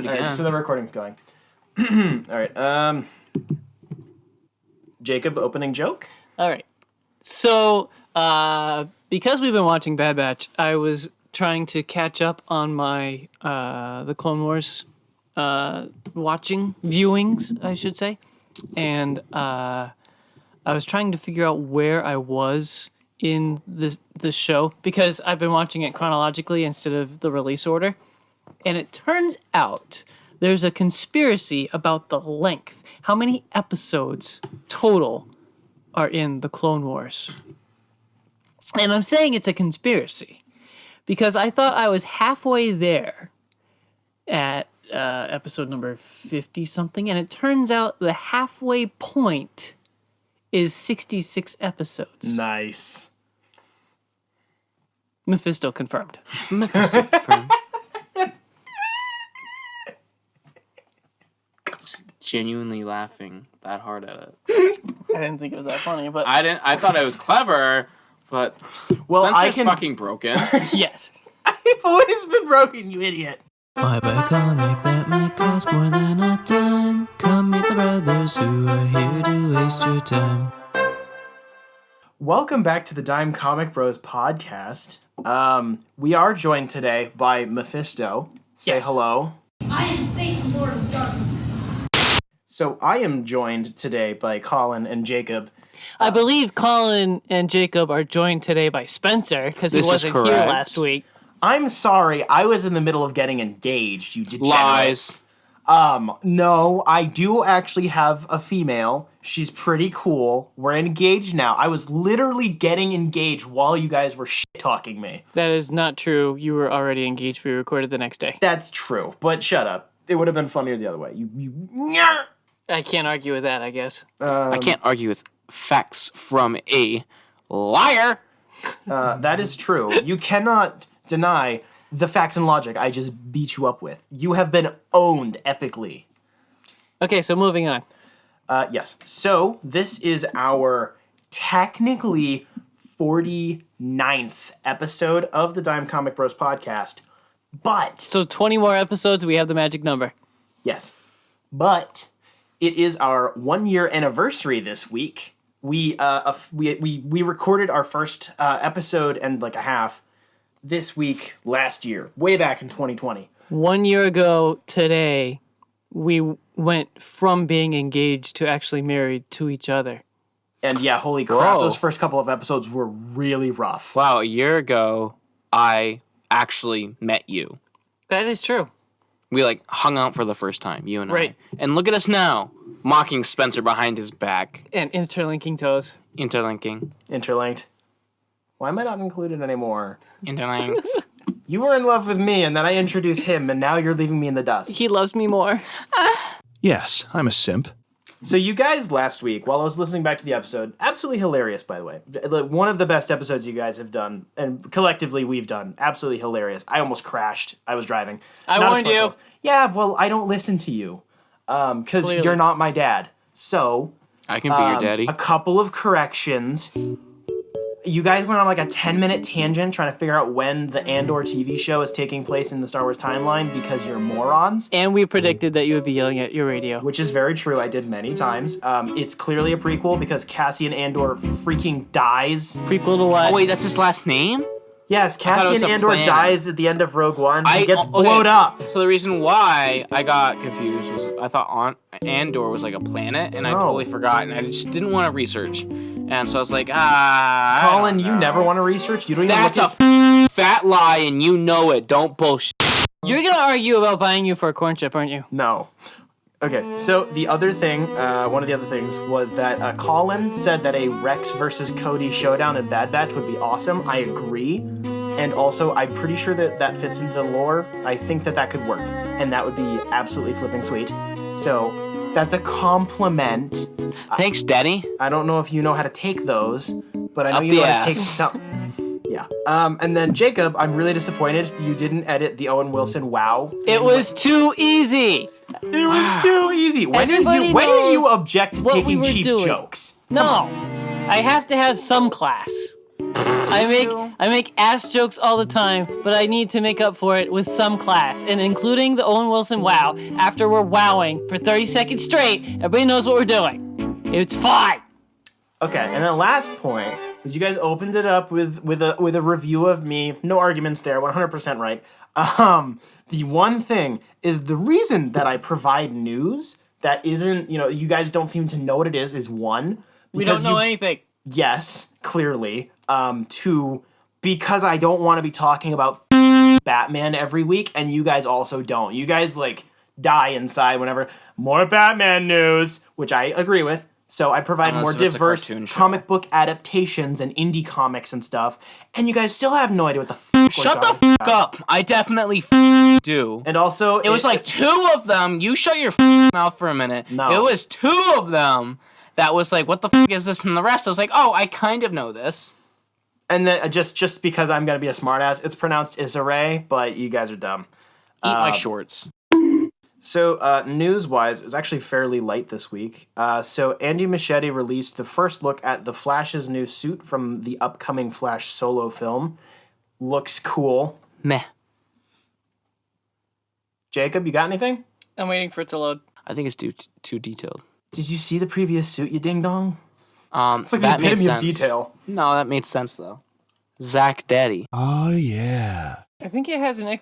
do it again. Right, so the recording's going. All right. Jacob, opening joke? All right. So, because we've been watching Bad Batch, I was trying to catch up on my the Clone Wars viewings, I should say. And I was trying to figure out where I was in the show because I've been watching it chronologically instead of the release order. And it turns out there's a conspiracy about the length. How many episodes total are in the Clone Wars? And I'm saying it's a conspiracy because I thought I was halfway there at episode number 50-something, and it turns out the halfway point is 66 episodes. Nice. Mephisto confirmed. Genuinely laughing that hard at it. I didn't think it was that funny, but I thought it was clever, but Spencer's fucking broken. yes. I've always been broken, you idiot. Why buy a comic that might cost more than a dime? Come meet the brothers who are here to waste your time. Welcome back to the Dime Comic Bros podcast. We are joined today by Mephisto. Say hello. I am Satan, Lord of Darkness. So I am joined today by Colin and Jacob. I believe Colin and Jacob are joined today by Spencer because he This is wasn't here correct. last week. I'm sorry, I was in the middle of getting engaged, you degenerates. Lies. No, I do actually have a female. She's pretty cool. We're engaged now. I was literally getting engaged while you guys were shit-talking me. That is not true. You were already engaged. We recorded the next day. That's true, but shut up. It would have been funnier the other way. You I can't argue with that, I guess. I can't argue with facts from a liar. That is true. You cannot deny the facts and logic I just beat you up with. You have been owned epically. Okay, so moving on. Yes. So this is our technically 49th episode of the Dime Comic Bros podcast. But So 20 more episodes, we have the magic number. yes. But it is our 1 year anniversary this week. We recorded our first episode and like a half this week last year, way back in 2020. 1 year ago today, we went from being engaged to actually married to each other. And yeah, holy crap, Whoa. those first couple of episodes were really rough. Wow, a year ago, I actually met you. That is true. We hung out for the first time, you and Right. I. And look at us now, mocking Spencer behind his back. And interlinking toes. Interlinking. Interlinked. Why am I not included anymore? Interlinked. You were in love with me, and then I introduced him, and now you're leaving me in the dust. He loves me more. Yes, I'm a simp. So you guys last week, while I was listening back to the episode, absolutely hilarious, by the way. One of the best episodes you guys have done, and collectively we've done. Absolutely hilarious. I almost crashed. I was driving. I Not a warned smart you. choice. Yeah, well, I don't listen to you. Because Clearly. you're not my dad. So, I can be your daddy. a couple of corrections. You guys went on a 10-minute tangent trying to figure out when the Andor TV show is taking place in the Star Wars timeline because you're morons. And we predicted that you would be yelling at your radio. Which is very true. I did many times. It's clearly a prequel because Cassian Andor freaking dies. Prequel to what? Oh, wait, that's his last name? Yes, thought it was Cassian a Andor planet. dies at the end of Rogue One. He I- gets okay. blowed up. So the reason why I got confused was I thought Andor was a planet, and I No. totally forgot, and I just didn't want to research. And so I was like, I Colin, don't you know. never want to research? You don't even That's look a fat lie, and you know it. Don't bullshit. You're going to argue about buying you for a corn chip, aren't you? No. Okay, so the other thing, one of the other things was that Colin said that a Rex versus Cody showdown in Bad Batch would be awesome. I agree. And also, I'm pretty sure that that fits into the lore. I think that could work. And that would be absolutely flipping sweet. So, that's a compliment. Thanks, Daddy. I don't know if you know how to take those, but I know Up you the know how to take ass. some. Yeah. And then Jacob, I'm really disappointed you didn't edit the Owen Wilson wow. It was too easy. It was too easy. When Everybody do you knows object to what we taking were cheap doing. jokes? No. I have to have some class. I make ass jokes all the time, but I need to make up for it with some class, and including the Owen Wilson wow. After we're wowing for 30 seconds straight, everybody knows what we're doing. It's fine. Okay, and then last point is you guys opened it up with a review of me. No arguments there, 100% right. The one thing is the reason that I provide news that isn't, you guys don't seem to know what it is one. We don't know anything. Yes, clearly. Two, because I don't want to be talking about Batman every week, and you guys also don't. You guys, die inside whenever more Batman news, which I agree with. So I provide more diverse comic book adaptations and indie comics and stuff, and you guys still have no idea what the f*** Shut the f*** up. I definitely do. And also... It was two of them. You shut your mouth for a minute. No. It was two of them that was like, what the f*** is this? And the rest, I was like, oh, I kind of know this. And then just because I'm going to be a smartass, it's pronounced Issa-Rae, but you guys are dumb. Eat my shorts. So, news-wise, it was actually fairly light this week. So, Andy Muschietti released the first look at the Flash's new suit from the upcoming Flash solo film. Looks cool. Meh. Jacob, you got anything? I'm waiting for it to load. I think it's too detailed. Did you see the previous suit, you ding-dong? It's like that the epitome made of sense. detail. No, that made sense, though. Zach Daddy. Oh, yeah. I think it has an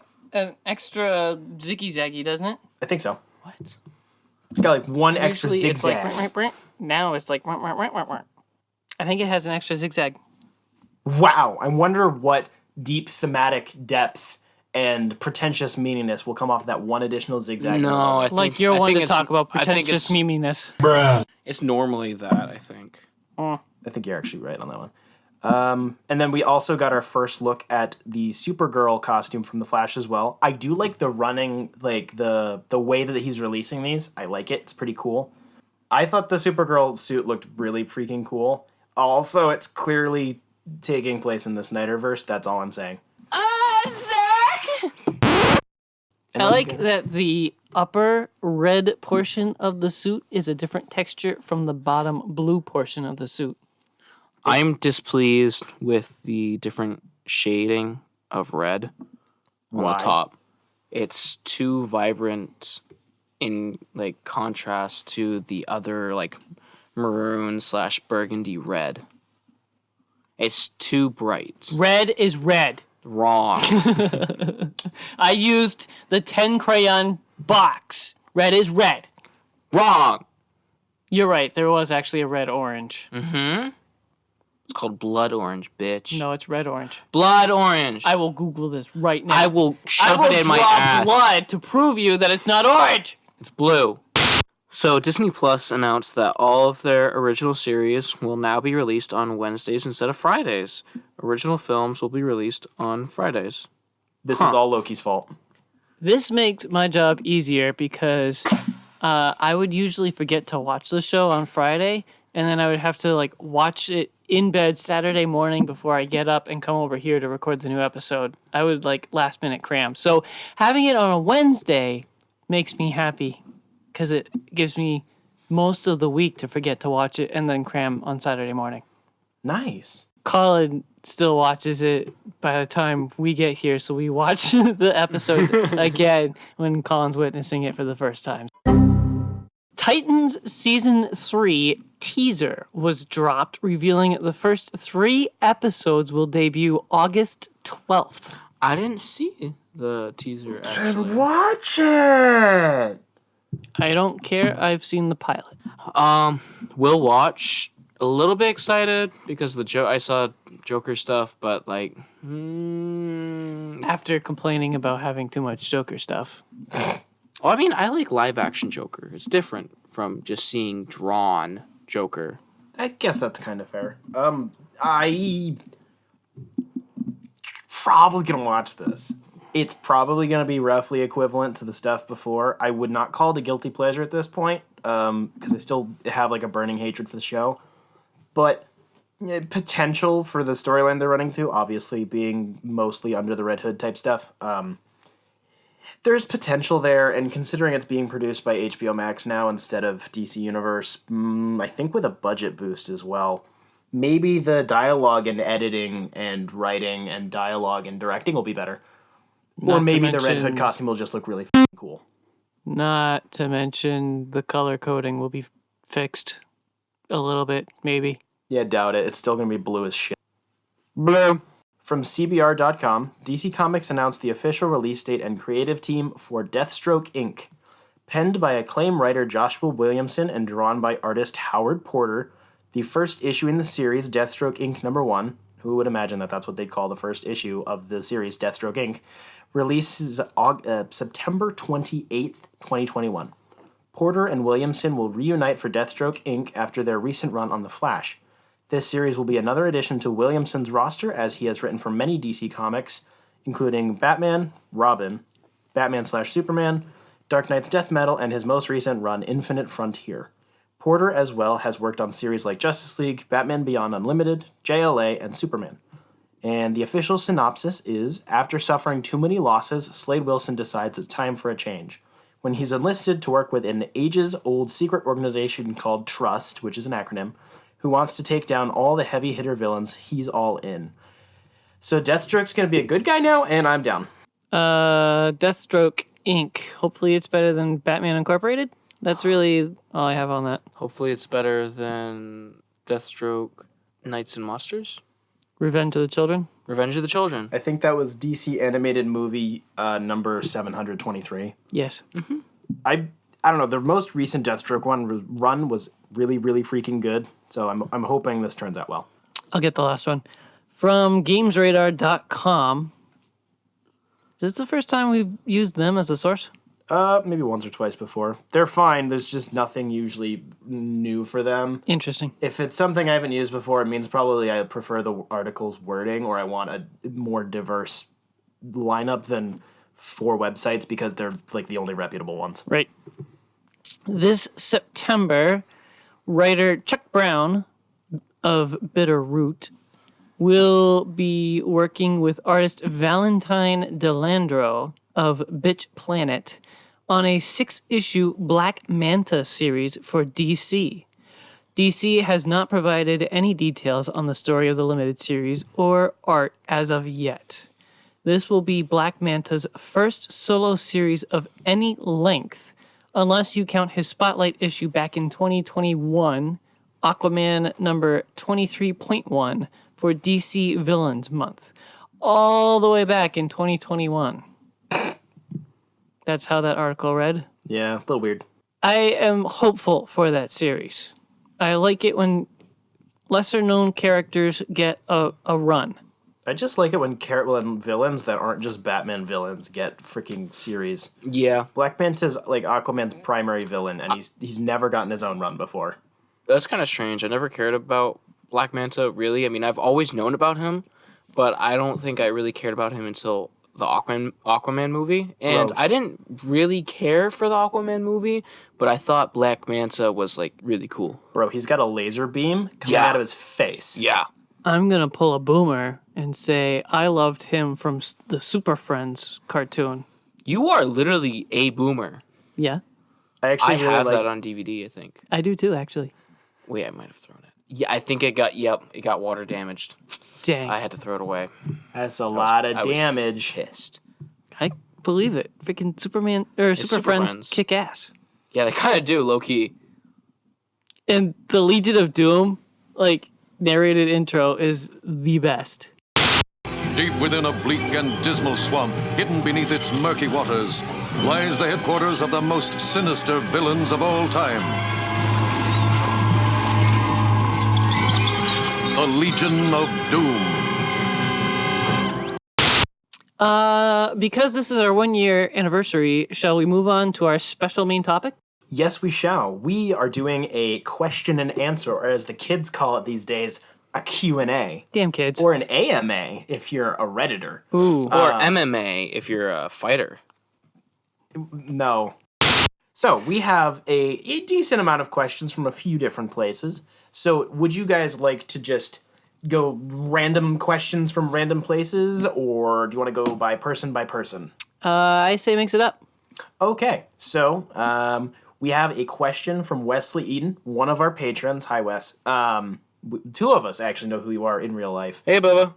extra ziggy-zaggy, doesn't it? I think so. What? It's got one extra Usually zigzag. it's like... Now it's like... I think it has an extra zigzag. Wow, I wonder what deep thematic depth and pretentious meaningness will come off of that one additional zigzag. No, I think... Like you're I one think to it's- talk about I think pretentious meminess. It's normally that, I think. I think you're actually right on that one. And then we also got our first look at the Supergirl costume from The Flash as well. I do like the running, the way that he's releasing these. I like it. It's pretty cool. I thought the Supergirl suit looked really freaking cool. Also, it's clearly taking place in the Snyderverse. That's all I'm saying. Zach! I like that the upper red portion of the suit is a different texture from the bottom blue portion of the suit. I'm displeased with the different shading of red on Why? the top. It's too vibrant in contrast to the other maroon/burgundy red. It's too bright. Red is red. Wrong. I used the 10 crayon box. Red is red. Wrong. You're right. There was actually a red orange. Mm-hmm. It's called blood orange, bitch. No, it's red orange. Blood orange. I will Google this right now. I will shove it in my draw ass. blood to prove you that it's not orange. It's blue. So Disney Plus announced that all of their original series will now be released on Wednesdays instead of Fridays. Original films will be released on Fridays. This is all Loki's fault. This makes my job easier because I would usually forget to watch the show on Friday, and then I would have to watch it in bed Saturday morning before I get up and come over here to record the new episode. I would last minute cram. So having it on a Wednesday makes me happy because it gives me most of the week to forget to watch it and then cram on Saturday morning. Nice. Colin still watches it by the time we get here, so we watch the episode again when Colin's witnessing it for the first time. Titans Season 3 teaser was dropped, revealing the first 3 episodes will debut August 12th. I didn't see the teaser, actually. Watch it! I don't care. I've seen the pilot. We'll watch. A little bit excited because I saw Joker stuff, but After complaining about having too much Joker stuff. Well, I mean, I like live action Joker. It's different from just seeing drawn Joker. I guess that's kind of fair. I probably gonna watch this. It's probably gonna be roughly equivalent to the stuff before. I would not call it a guilty pleasure at this point, because I still have a burning hatred for the show. But potential for the storyline they're running to, obviously being mostly under the Red Hood type stuff. There's potential there, and considering it's being produced by HBO Max now instead of DC Universe, I think with a budget boost as well, Maybe the dialogue and editing and writing and dialogue and directing will be better. Or maybe the Red Hood costume will just look really cool. Not to mention the color coding will be fixed a little bit, maybe. Yeah, doubt it. It's still going to be blue as shit. Blue. From CBR.com, DC Comics announced the official release date and creative team for Deathstroke Inc. Penned by acclaimed writer Joshua Williamson and drawn by artist Howard Porter, the first issue in the series, Deathstroke Inc. #1, who would imagine that that's what they'd call the first issue of the series, Deathstroke Inc., releases September 28th, 2021. Porter and Williamson will reunite for Deathstroke Inc. after their recent run on The Flash. This series will be another addition to Williamson's roster, as he has written for many DC comics, including Batman, Robin, Batman/Superman, Dark Knight's Death Metal, and his most recent run, Infinite Frontier. Porter, as well, has worked on series like Justice League, Batman Beyond Unlimited, JLA, and Superman. And the official synopsis is, after suffering too many losses, Slade Wilson decides it's time for a change. When he's enlisted to work with an ages-old secret organization called Trust, which is an acronym, who wants to take down all the heavy-hitter villains, he's all in. So Deathstroke's going to be a good guy now, and I'm down. Deathstroke Inc. Hopefully it's better than Batman Incorporated. That's really all I have on that. Hopefully it's better than Deathstroke Knights and Monsters. Revenge of the Children. Revenge of the Children. I think that was DC Animated Movie number 723. Yes. Mm-hmm. I don't know. The most recent Deathstroke run was really, really freaking good. So I'm hoping this turns out well. I'll get the last one. From GamesRadar.com. Is this the first time we've used them as a source? Maybe once or twice before. They're fine. There's just nothing usually new for them. Interesting. If it's something I haven't used before, it means probably I prefer the article's wording, or I want a more diverse lineup than 4 websites because they're like the only reputable ones. Right. This September, writer Chuck Brown of Bitter Root will be working with artist Valentine Delandro of Bitch Planet on a 6-issue Black Manta series for DC. DC has not provided any details on the story of the limited series or art as of yet. This will be Black Manta's first solo series of any length, unless you count his spotlight issue back in 2021, Aquaman number 23.1 for DC Villains Month, all the way back in 2021. That's how that article read. Yeah, a little weird. I am hopeful for that series. I like it when lesser-known characters get a run. I just like it when villains that aren't just Batman villains get freaking series. Yeah. Black Manta's like Aquaman's primary villain, and he's never gotten his own run before. That's kind of strange. I never cared about Black Manta, really. I mean, I've always known about him, but I don't think I really cared about him until the Aquaman movie. And Gross. I didn't really care for the Aquaman movie, but I thought Black Manta was, like, really cool. Bro, he's got a laser beam coming Yeah. out of his face. Yeah. I'm going to pull a boomer and say I loved him from the Super Friends cartoon. You are literally a boomer. Yeah, I actually I really have like that on DVD, I think. I do too, actually. Wait, I might have thrown it. Yeah, I think it got water damaged. Dang. I had to throw it away. That's a lot of I was damage. Pissed. I believe it. Freaking Superman or Super Super Friends Friends. kick ass. Yeah, they kind of do, low-key. And the Legion of Doom, like, narrated intro is the best. Deep within a bleak and dismal swamp, hidden beneath its murky waters, lies the headquarters of the most sinister villains of all time. The Legion of Doom. Because this is our 1-year anniversary, shall we move on to our special main topic? Yes, we shall. We are doing a question and answer, or as the kids call it these days, a Q&A. Damn kids. Or an AMA if you're a Redditor. Ooh. Or MMA, if you're a fighter. No. So we have a decent amount of questions from a few different places. So would you guys like to just go random questions from random places, or do you want to go by person by person? I say mix it up. Okay, so we have a question from Wesley Eden, one of our patrons. Hi, Wes. Two of us actually know who you are in real life. Hey, Bubba.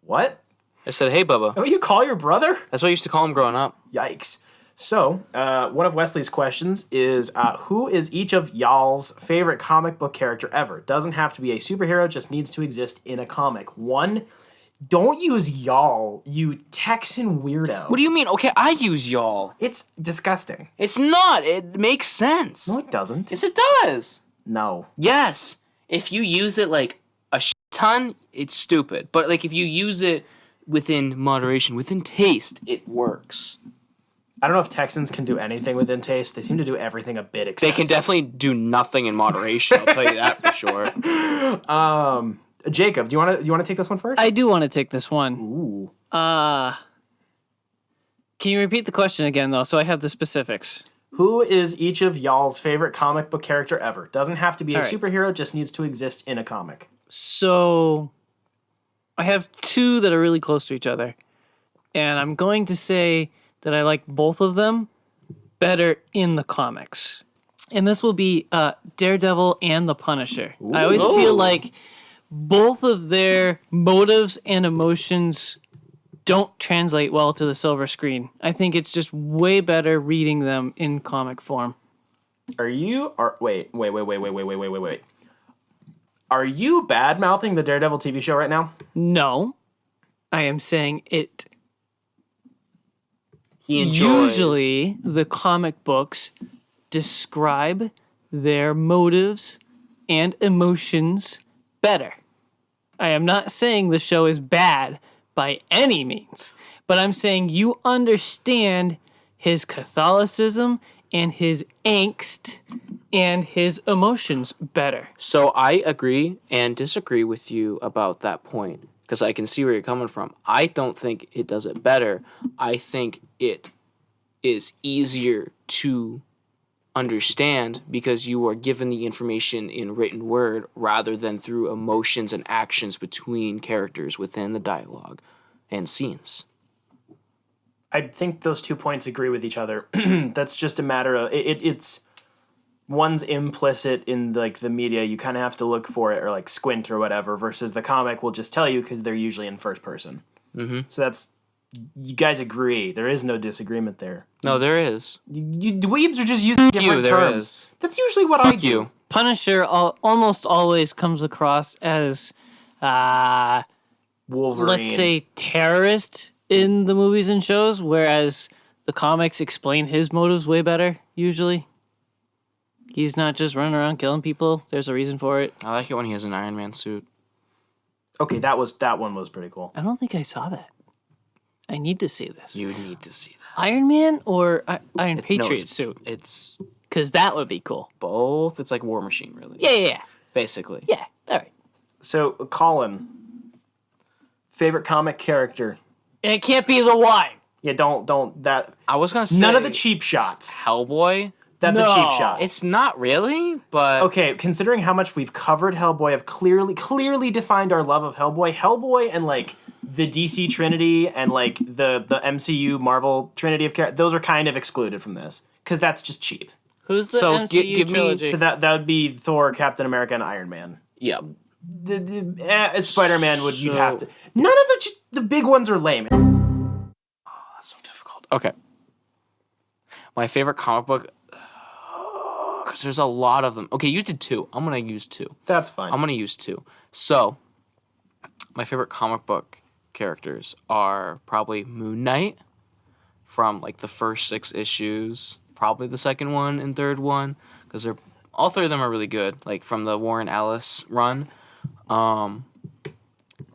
What? I said, hey, Bubba. Is that what you call your brother? That's what I used to call him growing up. Yikes. So, one of Wesley's questions is, who is each of y'all's favorite comic book character ever? Doesn't have to be a superhero, just needs to exist in a comic. One, don't use y'all, you Texan weirdo. What do you mean? Okay, I use y'all. It's disgusting. It's not. It makes sense. No, it doesn't. Yes, it does. No. Yes. If you use it like a ton, it's stupid. But like if you use it within moderation, within taste, it works. I don't know if Texans can do anything within taste. They seem to do everything a bit excessive. They can definitely do nothing in moderation. I'll tell you that for sure. Jacob, do you want to take this one first? I do want to take this one. Ooh. Can you repeat the question again, though, so I have the specifics? Who is each of y'all's favorite comic book character ever? Doesn't have to be a All right. superhero, just needs to exist in a comic. So, I have two that are really close to each other. And I'm going to say that I like both of them better in the comics. And this will be Daredevil and the Punisher. I always feel like both of their motives and emotions don't translate well to the silver screen. I think it's just way better reading them in comic form. Wait. Are you bad-mouthing the Daredevil TV show right now? No, I am saying it. He enjoys. Usually, the comic books describe their motives and emotions better. I am not saying the show is bad by any means, but I'm saying you understand his Catholicism and his angst and his emotions better. So I agree and disagree with you about that point because I can see where you're coming from. I don't think it does it better. I think it is easier to understand because you are given the information in written word rather than through emotions and actions between characters within the dialogue and scenes. I think those 2 points agree with each other. That's just a matter of it's one's implicit in like the media. You kind of have to look for it or like squint or whatever. Versus the comic will just tell you because they're usually in first person. Mm-hmm. So that's you guys agree. There is no disagreement there. No, there is. You dweebs are just using different there terms. is. That's usually what I do. You. Punisher almost always comes across as, Wolverine. let's say, terrorist in the movies and shows, whereas the comics explain his motives way better, usually. He's not just running around killing people. There's a reason for it. I like it when he has an Iron Man suit. Okay, that one was pretty cool. I don't think I saw that. I need to see this. You need to see that. Iron Man or Iron Patriot it's- suit? It's Because that would be cool. both. It's like War Machine, really. Yeah. Basically. Yeah, all right. So, Colin, favorite comic character? And it can't be the one. Yeah, don't that. I was going to say... None of the cheap shots. Hellboy. That's a No. cheap shot. It's not really, but... Okay, considering how much we've covered Hellboy, have clearly defined our love of Hellboy, and like the DC Trinity and like the MCU Marvel Trinity of characters, those are kind of excluded from this because that's just cheap. Who's the So, MCU give me- trilogy? So that would be Thor, Captain America, and Iron Man. Yeah. Spider-Man you'd have to. None of the big ones are lame. That's so difficult. Okay. My favorite comic book... Because there's a lot of them. Okay, you did two. I'm going to use two. That's fine. I'm going to use two. So, my favorite comic book characters are probably Moon Knight from like the first 6 issues, probably the second one and third one, because they're all 3 of them are really good, like from the Warren Ellis run. And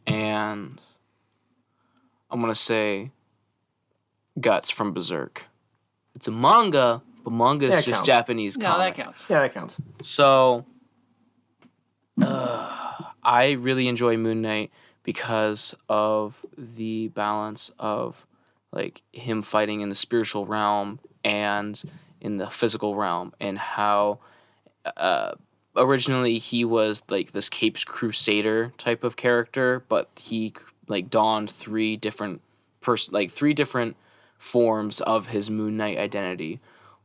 I'm going to say Guts from Berserk. It's a manga, but manga is That just counts. Japanese No, comic. that counts. Yeah, that counts. So, I really enjoy Moon Knight because of the balance of like him fighting in the spiritual realm and in the physical realm, and how originally he was like this Capes Crusader type of character, but he like donned 3 different forms of his Moon Knight identity.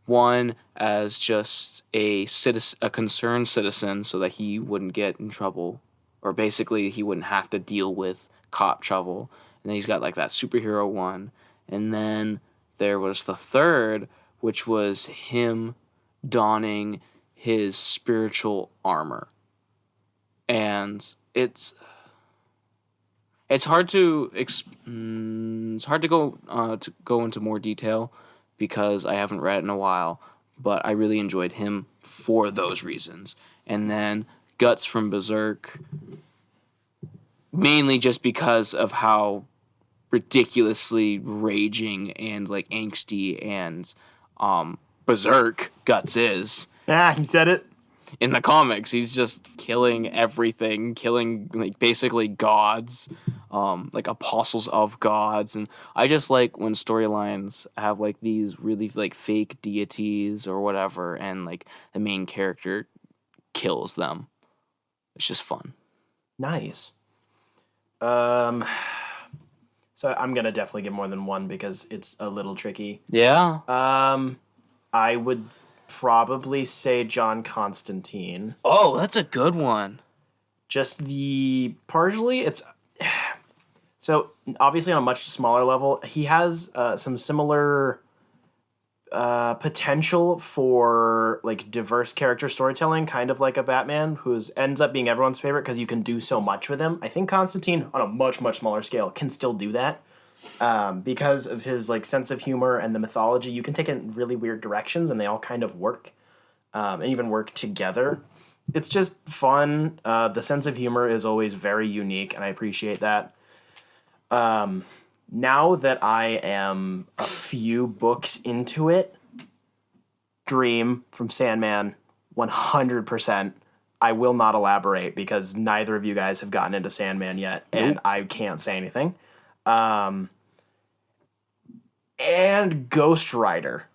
One as just a concerned citizen, so that he wouldn't get in trouble, or basically he wouldn't have to deal with cop trouble. And then he's got like that superhero one. And then there was the third, which was him donning his spiritual armor. And it's hard to go into more detail because I haven't read it in a while, but I really enjoyed him for those reasons. And then Guts from Berserk, mainly just because of how ridiculously raging and like angsty and Berserk Guts is. He said it. In the comics, he's just killing everything, killing like basically gods, like apostles of gods. And I just like when storylines have like these really like fake deities or whatever, and like the main character kills them. It's just fun. Nice. So I'm gonna definitely get more than one because it's a little tricky. Yeah. I would probably say John Constantine. Oh, that's a good one. Just partially it's so obviously on a much smaller level, he has some similar potential for like diverse character storytelling, kind of like a Batman, who ends up being everyone's favorite because you can do so much with him. I think Constantine, on a much smaller scale, can still do that because of his like sense of humor and the mythology. You can take it in really weird directions, and they all kind of work, and even work together. It's just fun. The sense of humor is always very unique, and I appreciate that. Now that I am a few books into it, Dream from Sandman, 100%. I will not elaborate because neither of you guys have gotten into Sandman yet, and I can't say anything. And Ghost Rider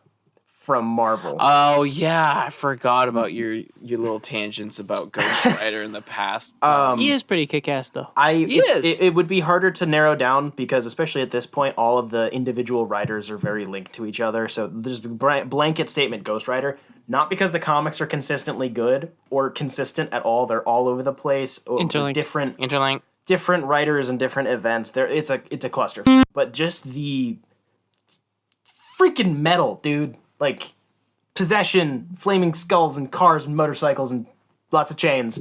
from Marvel. Oh yeah, I forgot about your little tangents about Ghost Rider in the past. He is pretty kick-ass, though. It would be harder to narrow down because, especially at this point, all of the individual writers are very linked to each other. So there's blanket statement Ghost Rider. Not because the comics are consistently good or consistent at all. They're all over the place. Interlinked. Different writers and different events. It's a cluster. But just the freaking metal, dude. Like, possession, flaming skulls, and cars, and motorcycles, and lots of chains,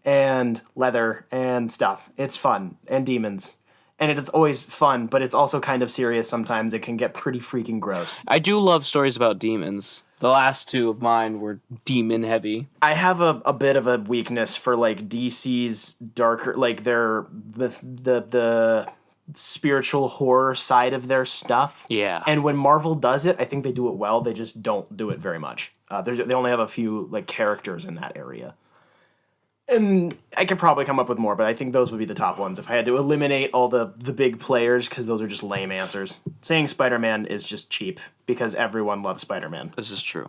and leather, and stuff. It's fun. And demons. And it's always fun, but it's also kind of serious sometimes. It can get pretty freaking gross. I do love stories about demons. The last two of mine were demon heavy. I have a bit of a weakness for, like, DC's darker, like, the spiritual horror side of their stuff. Yeah. And when Marvel does it, I think they do it well. They just don't do it very much. They only have a few like characters in that area. And I could probably come up with more, but I think those would be the top ones if I had to eliminate all the big players, because those are just lame answers. Saying Spider-Man is just cheap because everyone loves Spider-Man. This is true.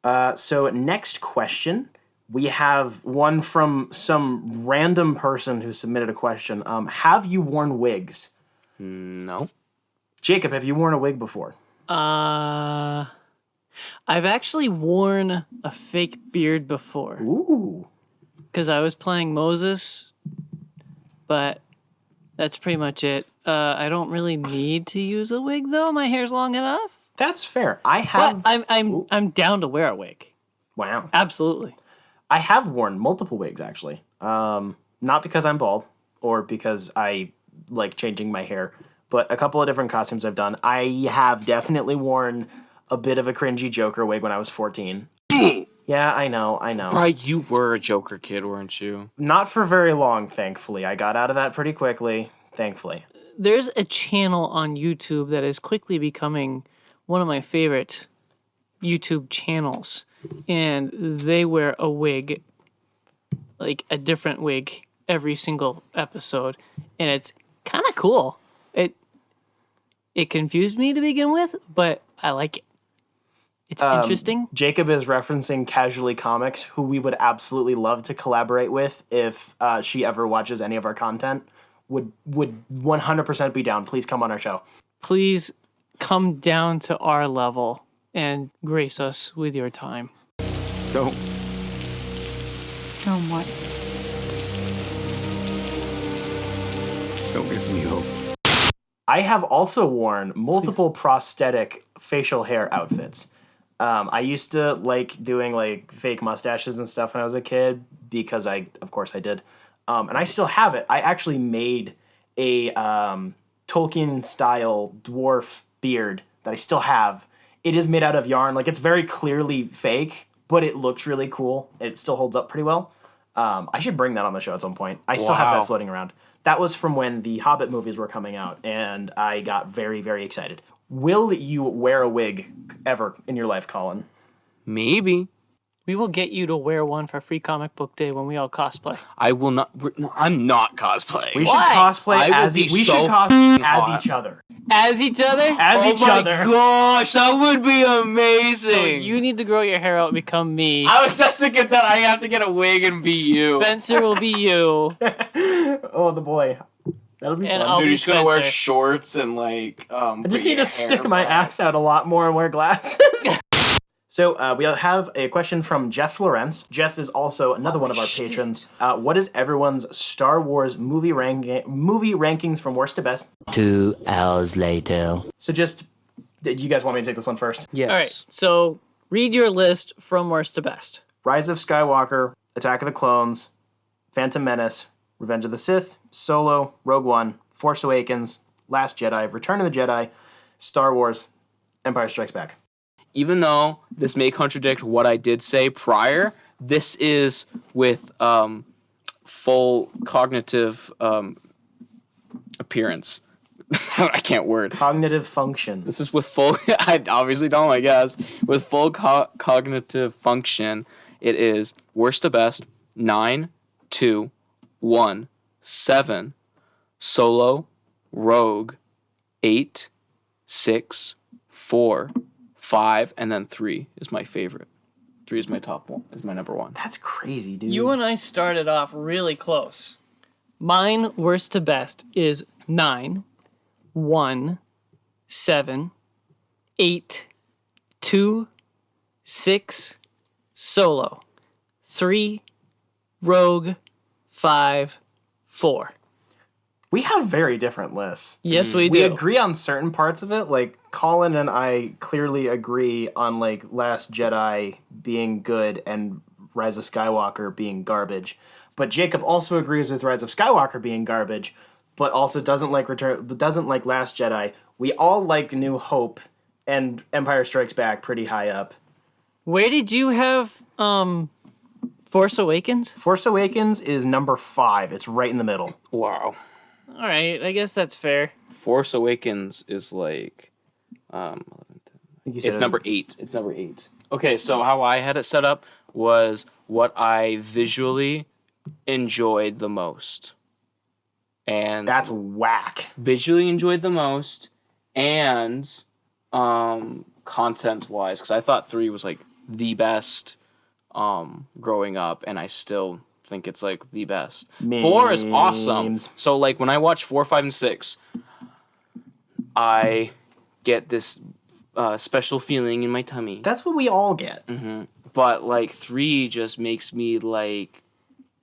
So next question. We have one from some random person who submitted a question. Have you worn wigs? No. Jacob, have you worn a wig before? I've actually worn a fake beard before. Ooh. Because I was playing Moses, but that's pretty much it. I don't really need to use a wig though. My hair's long enough. That's fair. I have. But I'm down to wear a wig. Wow. Absolutely. I have worn multiple wigs, actually. Not because I'm bald or because I like changing my hair, but a couple of different costumes I've done. I have definitely worn a bit of a cringy Joker wig when I was 14. Yeah, I know. Right, you were a Joker kid, weren't you? Not for very long, thankfully. I got out of that pretty quickly, thankfully. There's a channel on YouTube that is quickly becoming one of my favorite YouTube channels. And they wear a wig, like a different wig, every single episode, and it's kind of cool. It confused me to begin with, but I like it. It's interesting. Jacob is referencing Casually Comics, who we would absolutely love to collaborate with if she ever watches any of our content. Would 100% be down. Please come on our show. Please come down to our level and grace us with your time. Don't. Don't what? Don't give me hope. I have also worn multiple prosthetic facial hair outfits. I used to like doing like fake mustaches and stuff when I was a kid because of course I did. And I still have it. I actually made a Tolkien style dwarf beard that I still have. It is made out of yarn. Like, it's very clearly fake, but it looks really cool. It still holds up pretty well. I should bring that on the show at some point. I still have that floating around. That was from when the Hobbit movies were coming out, and I got very, very excited. Will you wear a wig ever in your life, Colin? Maybe. We will get you to wear one for Free Comic Book Day when we all cosplay. I will not. No, I'm not cosplaying. We should cosplay as each other. As each other? As each other. Oh my gosh, that would be amazing. So you need to grow your hair out and become me. I was just thinking that I have to get a wig and be you. Spencer will be you. Oh, the boy. That'll be And fun. I'll Dude, be you're just gonna wear Spencer. shorts and like. I just need to stick my axe out a lot more and wear glasses. So we have a question from Jeff Lawrence. Jeff is also another one of our patrons. What is everyone's Star Wars movie rankings from worst to best? 2 hours later. So do you guys want me to take this one first? Yes. All right, so read your list from worst to best. Rise of Skywalker, Attack of the Clones, Phantom Menace, Revenge of the Sith, Solo, Rogue One, Force Awakens, Last Jedi, Return of the Jedi, Star Wars, Empire Strikes Back. Even though this may contradict what I did say prior, this is with full cognitive appearance. I can't word. Cognitive function. This is with full. I obviously don't. I guess with full cognitive function, it is worst to best 9, 2, 1, 7, Solo, Rogue, 8, 6, 4, 5, and then 3 is my favorite. 3 is my top one. Is my number one. That's crazy, dude. You and I started off really close. Mine worst to best is 9, 1, 7, 8, 2, 6, Solo, 3, Rogue, 5, 4. We have very different lists. Yes, we We do. agree on certain parts of it. Like, Colin and I clearly agree on, like, Last Jedi being good and Rise of Skywalker being garbage. But Jacob also agrees with Rise of Skywalker being garbage, but also doesn't like Last Jedi. We all like New Hope and Empire Strikes Back pretty high up. Where did you have Force Awakens? Force Awakens is number 5. It's right in the middle. Wow. All right, I guess that's fair. Force Awakens is like, it's number 8. It's number 8. Okay, so how I had it set up was what I visually enjoyed the most. And That's whack. visually enjoyed the most, and content-wise, because I thought 3 was like the best growing up, and I still think it's like the best. 4 is awesome. Memes. So like when I watch 4, 5, and 6, I get this special feeling in my tummy. That's what we all get. But like 3 just makes me like,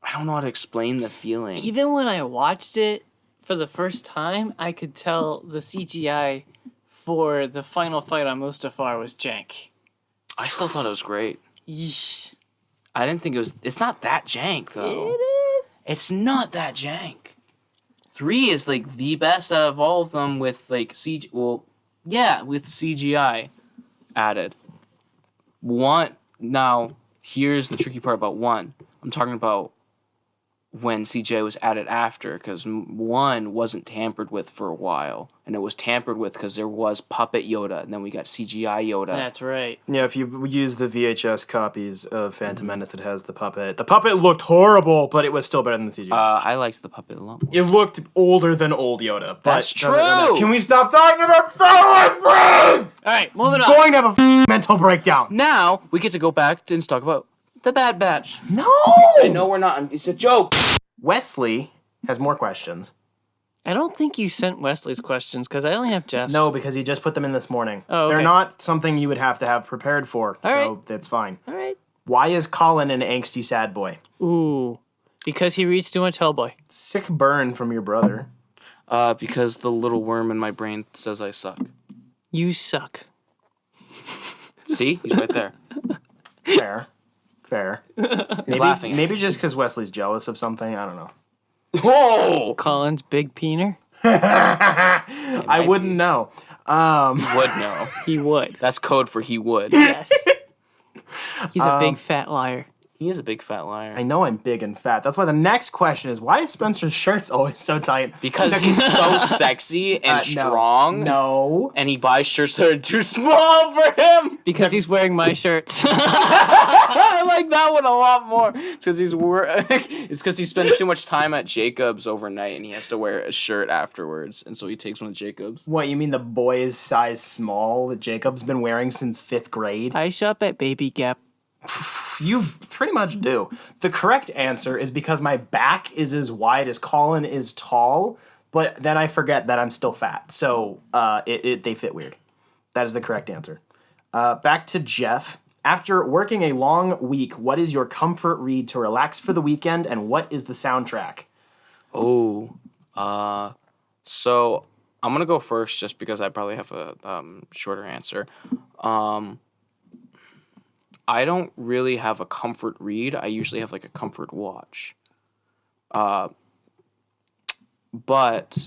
I don't know how to explain the feeling. Even when I watched it for the first time, I could tell the CGI for the final fight on Mustafar was jank. I still thought it was great. Yeesh. I didn't think it was. It's not that jank though. It is. It's not that jank. 3 is like the best out of all of them with like CG. Well, yeah, with CGI added. 1 now. Here's the tricky part about 1. I'm talking about when CGI was added after, because 1 wasn't tampered with for a while, and it was tampered with because there was puppet Yoda, and then we got CGI Yoda. That's right. Yeah, if you use the VHS copies of Phantom Menace, it has the puppet. The puppet looked horrible, but it was still better than the CGI. I liked the puppet a lot more. It looked older than old Yoda. But That's true! Can we stop talking about Star Wars, please? All right, moving on. Going to have a mental breakdown. Now we get to go back and talk about the Bad Batch. No! I know we're not. It's a joke. Wesley has more questions. I don't think you sent Wesley's questions because I only have Jeff's. No, because he just put them in this morning. Oh, okay. They're not something you would have to have prepared for, All so right. that's fine. All right. Why is Colin an angsty sad boy? Ooh. Because he reads too much Hellboy. Sick burn from your brother. Because the little worm in my brain says I suck. You suck. See? He's right there. Fair. He's laughing. Maybe just because Wesley's jealous of something. I don't know. Whoa! Colin's big peener. I wouldn't know. He would know. He would. That's code for he would. Yes. He's a big fat liar. He is a big fat liar. I know I'm big and fat. That's why the next question is, why is Spencer's shirts always so tight? Because he's so sexy and strong. No. And he buys shirts that are too small for him. Because he's wearing my shirts. I like that one a lot more. It's because he spends too much time at Jacob's overnight and he has to wear a shirt afterwards. And so he takes one of Jacob's. What, you mean the boy's size small that Jacob's been wearing since 5th grade? I shop at Baby Gap. You pretty much do. The correct answer is because my back is as wide as Colin is tall, but then I forget that I'm still fat. So they fit weird. That is the correct answer. Back to Jeff. After working a long week, what is your comfort read to relax for the weekend, and what is the soundtrack? Oh, so I'm gonna go first just because I probably have a shorter answer. I don't really have a comfort read. I usually have like a comfort watch. But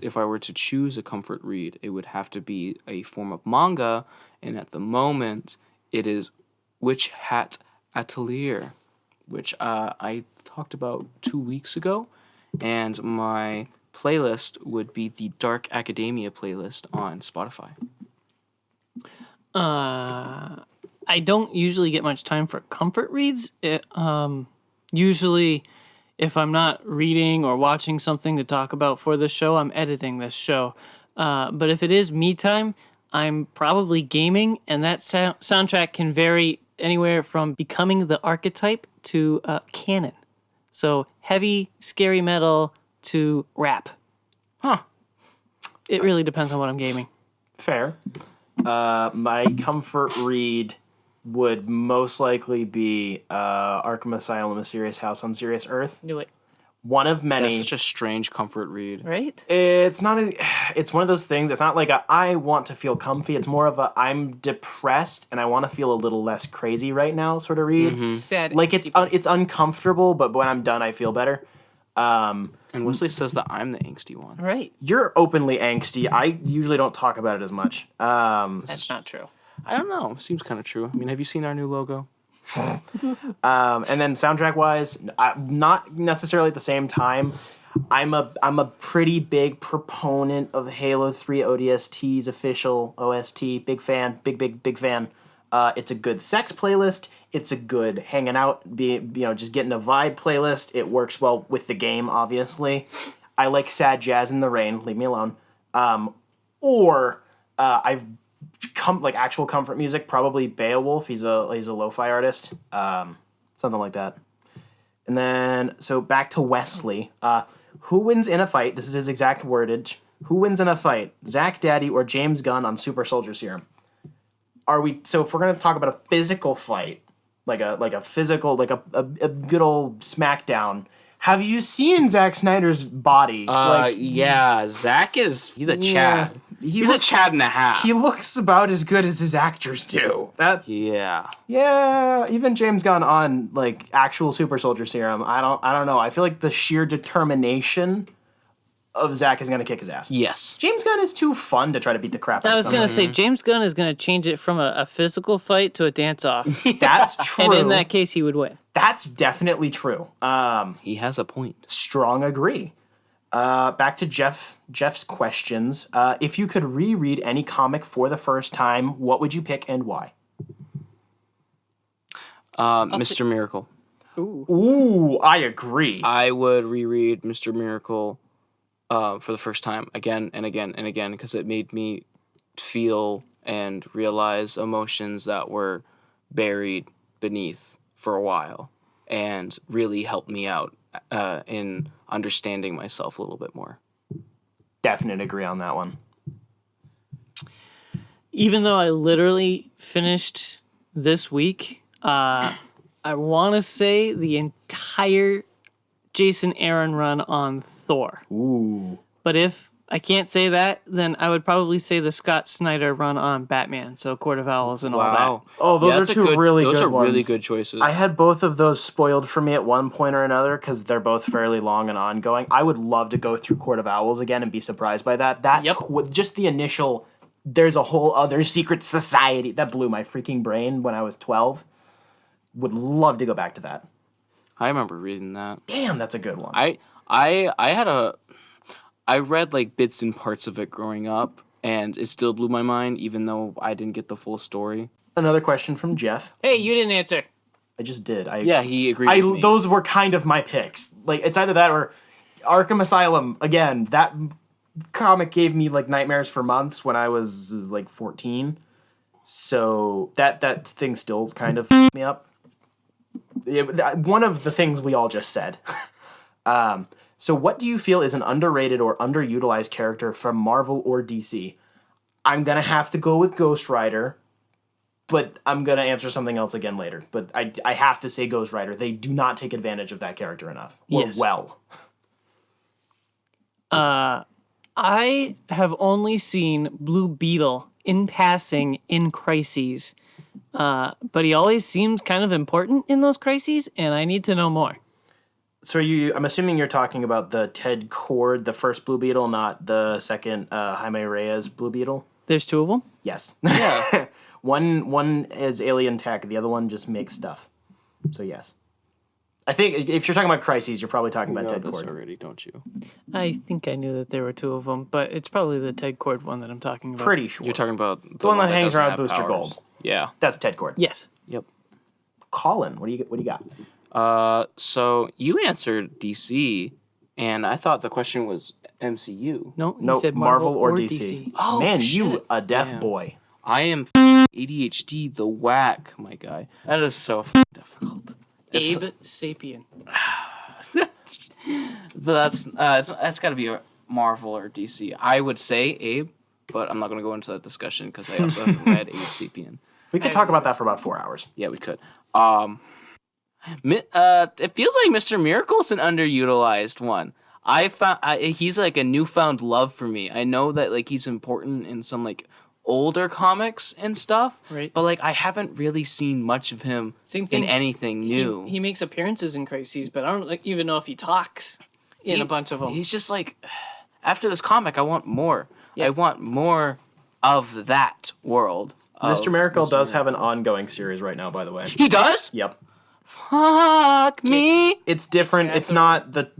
if I were to choose a comfort read, it would have to be a form of manga, and at the moment, it is Witch Hat Atelier, which I talked about 2 weeks ago, and my playlist would be the Dark Academia playlist on Spotify. I don't usually get much time for comfort reads. Usually, if I'm not reading or watching something to talk about for this show, I'm editing this show. But if it is me time, I'm probably gaming, and that soundtrack can vary anywhere from Becoming the Archetype to canon. So heavy, scary metal to rap. Huh. It really depends on what I'm gaming. Fair. My comfort read would most likely be Arkham Asylum, A Serious House on Serious Earth. Knew it. One of many. That's such a strange comfort read. Right? It's not it's one of those things. It's not like I want to feel comfy. It's more of a I'm depressed and I want to feel a little less crazy right now sort of read. Sad. Like it's uncomfortable, but when I'm done, I feel better. And Wesley says that I'm the angsty one. Right. You're openly angsty. I usually don't talk about it as much. That's not true. I don't know. Seems kind of true. I mean, have you seen our new logo? And then soundtrack wise, not necessarily at the same time. I'm a pretty big proponent of Halo 3 ODST's official OST. Big fan. Big fan. It's a good sex playlist. It's a good hanging out, just getting a vibe playlist. It works well with the game, obviously. I like sad jazz in the rain. Leave me alone. I've come like actual comfort music. Probably Beowulf. He's a lo-fi artist. Something like that. And then so back to Wesley. Who wins in a fight? This is his exact wordage. Who wins in a fight? Zach Daddy or James Gunn on Super Soldier Serum? So if we're gonna talk about a physical fight, like a good old smackdown, have you seen Zack Snyder's body? Yeah, Zach he's a Chad. He's a Chad and a half. He looks about as good as his actors do. Yeah, even James Gunn on like actual Super Soldier Serum, I don't know. I feel like the sheer determination of Zach is gonna kick his ass. Yes. James Gunn is too fun to try to beat the crap out of I was someone. going to say, James Gunn is going to change it from a physical fight to a dance-off. That's true. And in that case, he would win. That's definitely true. He has a point. Strong agree. Back to Jeff's questions. If you could reread any comic for the first time, what would you pick and why? Mr. Miracle. Ooh, I agree. I would reread Mr. Miracle for the first time again and again and again because it made me feel and realize emotions that were buried beneath for a while and really helped me out in understanding myself a little bit more. definite agree on that one. Even though I literally finished this week, I want to say the entire Jason Aaron run on Thor. Ooh. But if I can't say that, then I would probably say the Scott Snyder run on Batman, so Court of Owls and all that. Oh, those that's are two really good ones. Those are really good choices. I had both of those spoiled for me at one point or another because they're both fairly long and ongoing. I would love to go through Court of Owls again and be surprised by that. Just the initial, there's a whole other secret society, that blew my freaking brain when I was 12. Would love to go back to that. I remember reading that. Damn, that's a good one. I read like bits and parts of it growing up, and it still blew my mind, even though I didn't get the full story. Another question from Jeff. Hey, you didn't answer. I just did. He agreed with me. Those were kind of my picks. Like, it's either that or Arkham Asylum. Again, that comic gave me like nightmares for months when I was like 14. So that thing still kind of me up. One of the things we all just said. So what do you feel is an underrated or underutilized character from Marvel or DC? I'm going to have to go with Ghost Rider, but I'm going to answer something else again later. But I have to say Ghost Rider. They do not take advantage of that character enough. Or Yes. well. I have only seen Blue Beetle in passing in crises, but he always seems kind of important in those crises, and I need to know more. So I'm assuming you're talking about the Ted Kord, the first Blue Beetle, not the second Jaime Reyes Blue Beetle? There's two of them? Yes. Yeah. One is alien tech, the other one just makes stuff. So yes. I think if you're talking about crises, you're probably talking about know Ted this Kord. already, don't you? I think I knew that there were two of them, but it's probably the Ted Kord one that I'm talking about. Pretty sure. You're talking about The one that hangs doesn't around have Booster powers. Gold. Yeah. That's Ted Kord. Yes. Yep. Colin, what do you got? So you answered DC, and I thought the question was MCU. No, he No, said Marvel or DC. Oh, Man, shit. you a deaf Damn. boy. I am ADHD, the whack, my guy. That is so difficult. Abe Sapien. But that's got to be a Marvel or DC. I would say Abe, but I'm not going to go into that discussion because I also haven't read Abe Sapien. We could talk about that for about 4 hours. Yeah, we could. It feels like Mr. Miracle's an underutilized one. He's like a newfound love for me. I know that like he's important in some like older comics and stuff, Right. but like I haven't really seen much of him Same thing. in anything new. He makes appearances in crises, but I don't even know if he talks in a bunch of them. He's just like, after this comic, I want more. Yeah. I want more of that world. Mr. Miracle does have an ongoing series right now, by the way. He does? Yep. Fuck me. It's different. It's not the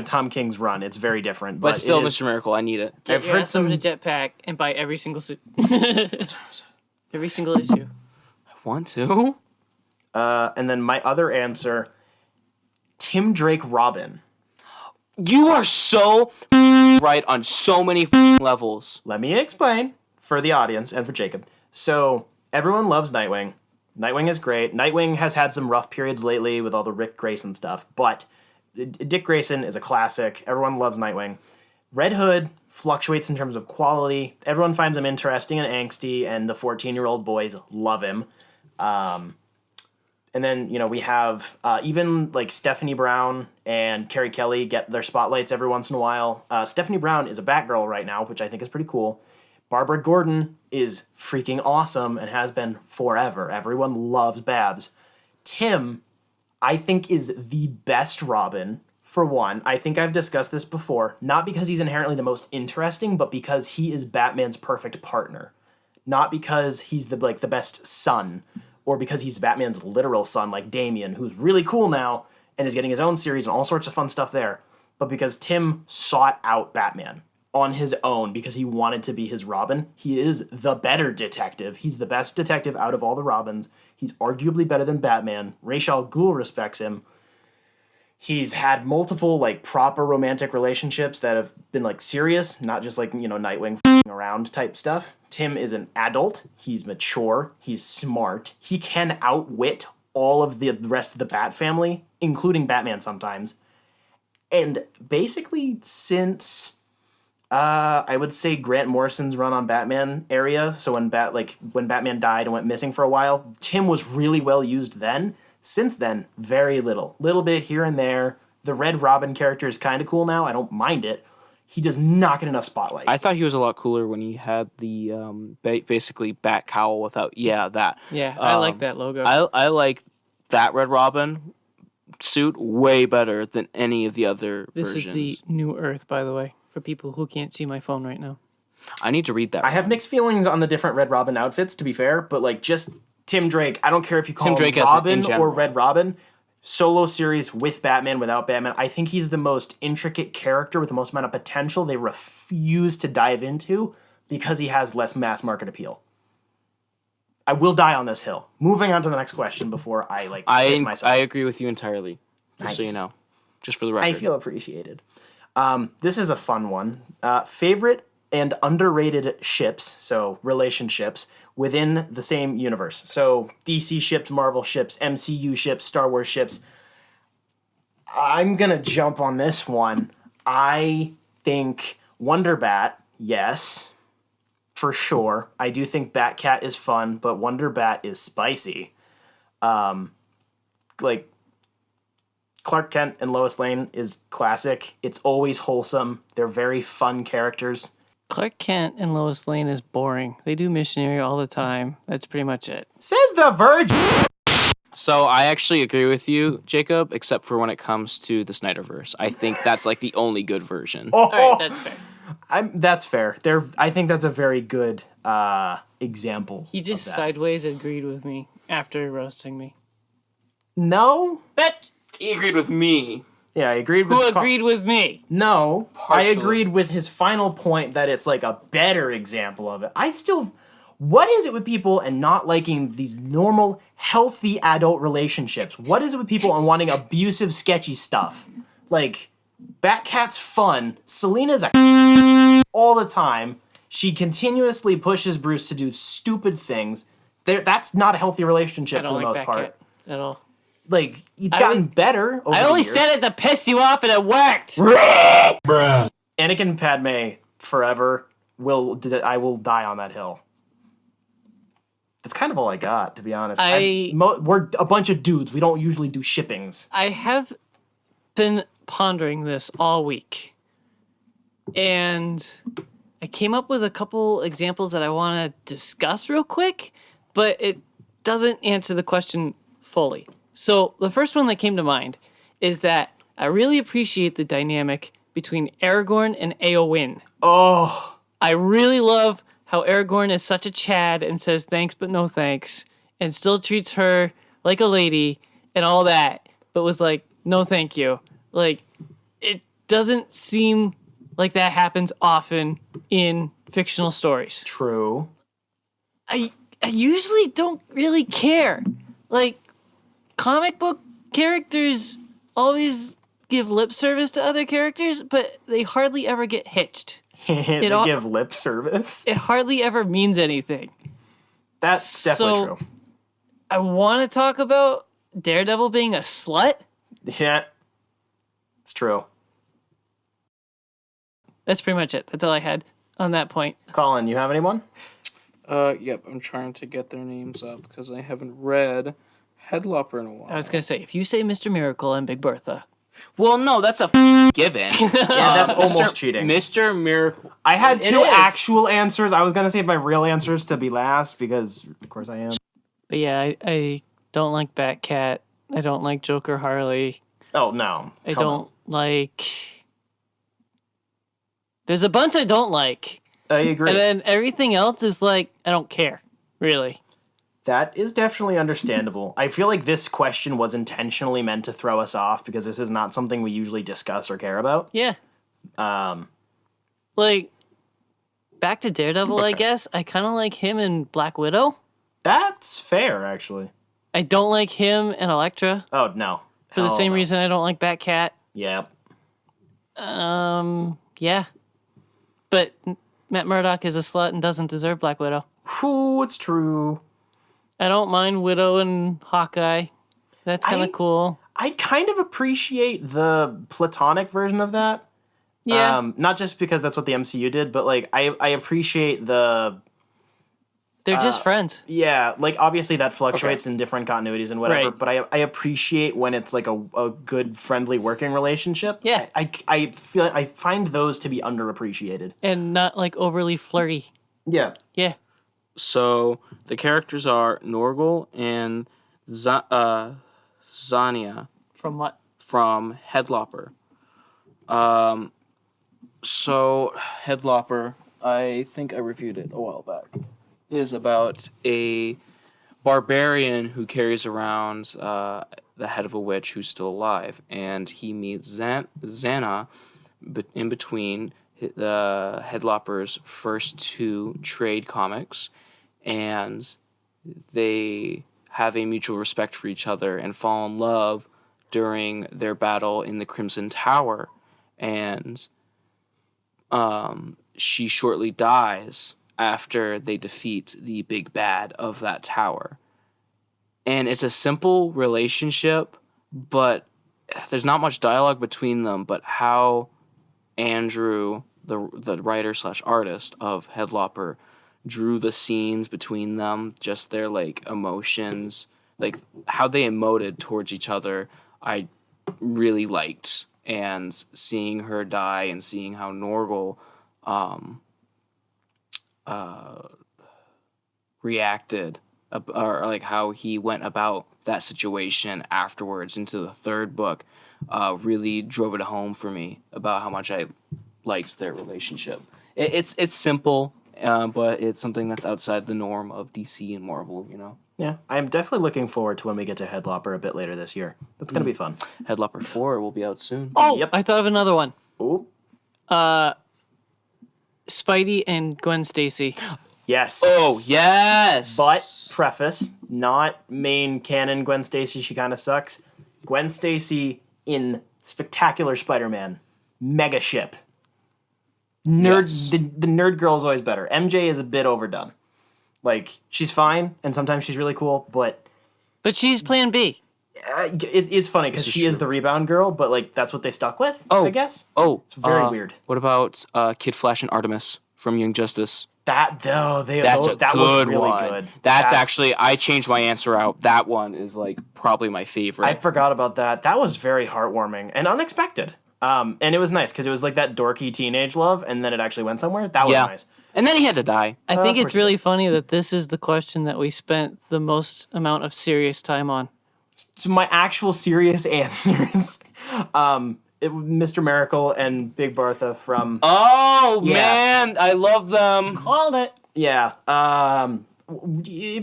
Tom King's run. It's very different. But still, it is- Mr. Miracle, I need it. I've Your heard ass over some. to Jetpack and buy every single every single issue. I want to. And then my other answer, Tim Drake Robin. You are so right on so many levels. Let me explain for the audience and for Jacob. So everyone loves Nightwing. Nightwing is great. Nightwing has had some rough periods lately with all the Rick Grayson stuff, but Dick Grayson is a classic. Everyone loves Nightwing. Red Hood fluctuates in terms of quality. Everyone finds him interesting and angsty, and the 14-year-old boys love him. And then, we have even like Stephanie Brown and Carrie Kelly get their spotlights every once in a while. Stephanie Brown is a Batgirl right now, which I think is pretty cool. Barbara Gordon is freaking awesome and has been forever. Everyone loves Babs. Tim, I think, is the best Robin, for one. I think I've discussed this before, not because he's inherently the most interesting, but because he is Batman's perfect partner. Not because he's the best son, or because he's Batman's literal son, like Damian, who's really cool now and is getting his own series and all sorts of fun stuff there, but because Tim sought out Batman on his own because he wanted to be his Robin. He is the better detective. He's the best detective out of all the Robins. He's arguably better than Batman. Ra's al Ghul respects him. He's had multiple proper romantic relationships that have been serious, not just Nightwing around type stuff. Tim is an adult. He's mature. He's smart. He can outwit all of the rest of the Bat family, including Batman sometimes. And basically since I would say Grant Morrison's run on Batman area. So when Batman died and went missing for a while, Tim was really well used then. Since then, very little. Little bit here and there. The Red Robin character is kind of cool now. I don't mind it. He does not get enough spotlight. I thought he was a lot cooler when he had the basically bat cowl without that. Yeah, I like that logo. I like that Red Robin suit way better than any of the other This versions. is the New Earth, by the way, for people who can't see my phone right now. I need to read that. I have mixed feelings on the different Red Robin outfits, to be fair, but like just Tim Drake, I don't care if you call Tim him Drake as Robin in general. or Red Robin, solo series with Batman, without Batman, I think he's the most intricate character with the most amount of potential they refuse to dive into because he has less mass market appeal. I will die on this hill. Moving on to the next question before I piss myself. I agree with you entirely. Just so you Nice. know. Just for the record. I feel appreciated. This is a fun one. Favorite and underrated ships, so relationships, within the same universe. So DC ships, Marvel ships, MCU ships, Star Wars ships. I'm going to jump on this one. I think Wonder Bat, yes, for sure. I do think Batcat is fun, but Wonder Bat is spicy. Like, Clark Kent and Lois Lane is classic. It's always wholesome. They're very fun characters. Clark Kent and Lois Lane is boring. They do missionary all the time. That's pretty much it. Says the Virgin. So I actually agree with you, Jacob, except for when it comes to the Snyderverse. I think that's like the only good version. Oh, All right, that's fair. that's fair. I think that's a very good example. He just of that. sideways agreed with me after roasting me. No. But He agreed with me. Yeah, I agreed with. who agreed with me? No, I Partially. agreed with his final point that it's like a better example of it. What is it with people and not liking these normal, healthy adult relationships? What is it with people and wanting abusive, sketchy stuff? Like, Batcat's fun. Selina's a all the time. She continuously pushes Bruce to do stupid things. That's not a healthy I relationship for don't the like most part. Batcat at all. Like, it's gotten better over I the only years. said it to piss you off and it worked. Anakin and Padme forever. I will die on that hill. That's kind of all I got, to be honest. We're a bunch of dudes. We don't usually do shippings. I have been pondering this all week. And I came up with a couple examples that I want to discuss real quick, but it doesn't answer the question fully. So the first one that came to mind is that I really appreciate the dynamic between Aragorn and Éowyn. Oh, I really love how Aragorn is such a Chad and says thanks but no thanks and still treats her like a lady and all that, but was like, no thank you. Like, it doesn't seem like that happens often in fictional stories. true. I usually don't really care. Like, comic book characters always give lip service to other characters, but they hardly ever get hitched. They all- give lip service. It hardly ever means anything. That's definitely So- true. I want to talk about Daredevil being a slut. Yeah, it's true. That's pretty much it. That's all I had on that point. Colin, you have anyone? Yep, I'm trying to get their names up because I haven't read Headlopper in a while. I was going to say, if you say Mr. Miracle and Big Bertha, Well, no, that's a given. Yeah, that's almost cheating. Mr. Miracle. I had It two is. actual answers. I was gonna save my real answers to be last because, of course, I am. but yeah, I don't like Batcat. I don't like Joker Harley. Oh no, I Come don't like... There's a bunch I don't like. on. I agree. And then everything else is like, I don't care, really. That is definitely understandable. I feel like this question was intentionally meant to throw us off because this is not something we usually discuss or care about. Yeah. Like, back to Daredevil, I guess. I kind of like him and Black Widow. That's fair, actually. I don't like him and Elektra Oh no. for the Hell same no. reason I don't like Batcat. Yeah. Yeah. But Matt Murdock is a slut and doesn't deserve Black Widow. Whew, it's true. I don't mind Widow and Hawkeye. That's kind I- of cool. I kind of appreciate the platonic version of that. Yeah. Not just because that's what the MCU did, but like I appreciate the They're just friends. yeah, like obviously that fluctuates in different continuities and whatever, Right. but I appreciate when it's like a good friendly working relationship. Yeah. I find those to be underappreciated. And not like overly flirty. Yeah. Yeah. So the characters are Norgal and Zania From what? from Headlopper. So Headlopper, I think I reviewed it a while back, is about a barbarian who carries around the head of a witch who's still alive, and he meets Xana in between the Headlopper's first 2 trade comics, and they have a mutual respect for each other and fall in love during their battle in the Crimson Tower, and she shortly dies after they defeat the big bad of that tower. And it's a simple relationship, but there's not much dialogue between them, but how Andrew, the writer / artist of Headlopper, drew the scenes between them, just their like emotions, like how they emoted towards each other, I really liked. And seeing her die and seeing how Norgal reacted, or like how he went about that situation afterwards into the 3rd book, really drove it home for me about how much I liked their relationship. It's simple, but it's something that's outside the norm of DC and Marvel, you know? Yeah. I'm definitely looking forward to when we get to Headlopper a bit later this year. That's going to be fun. Headlopper 4 will be out soon. Oh, Yep. I thought of another one. Ooh. Spidey and Gwen Stacy. Yes. Oh, yes! But preface, not main canon Gwen Stacy, she kind of sucks. Gwen Stacy in Spectacular Spider-Man, mega ship. Nerd, Yes. the nerd girl is always better. MJ is a bit overdone. Like, she's fine, and sometimes she's really cool, but But she's Plan B. it's funny because she is the rebound girl, but like that's what they stuck with, I guess. Oh, It's very weird. What about Kid Flash and Artemis from Young Justice? That though, That's a that good was really one. good. That's actually, I changed my answer out. That one is like probably my favorite. I forgot about that. That was very heartwarming and unexpected. And it was nice because it was like that dorky teenage love, and then it actually went somewhere. That was nice. And then he had to die. I think of it's course really funny that this is the question that we spent the most amount of serious time on. So my actual serious answers, Mr. Miracle and Big Bertha from Oh, Yeah. man. I love them. Called it. yeah.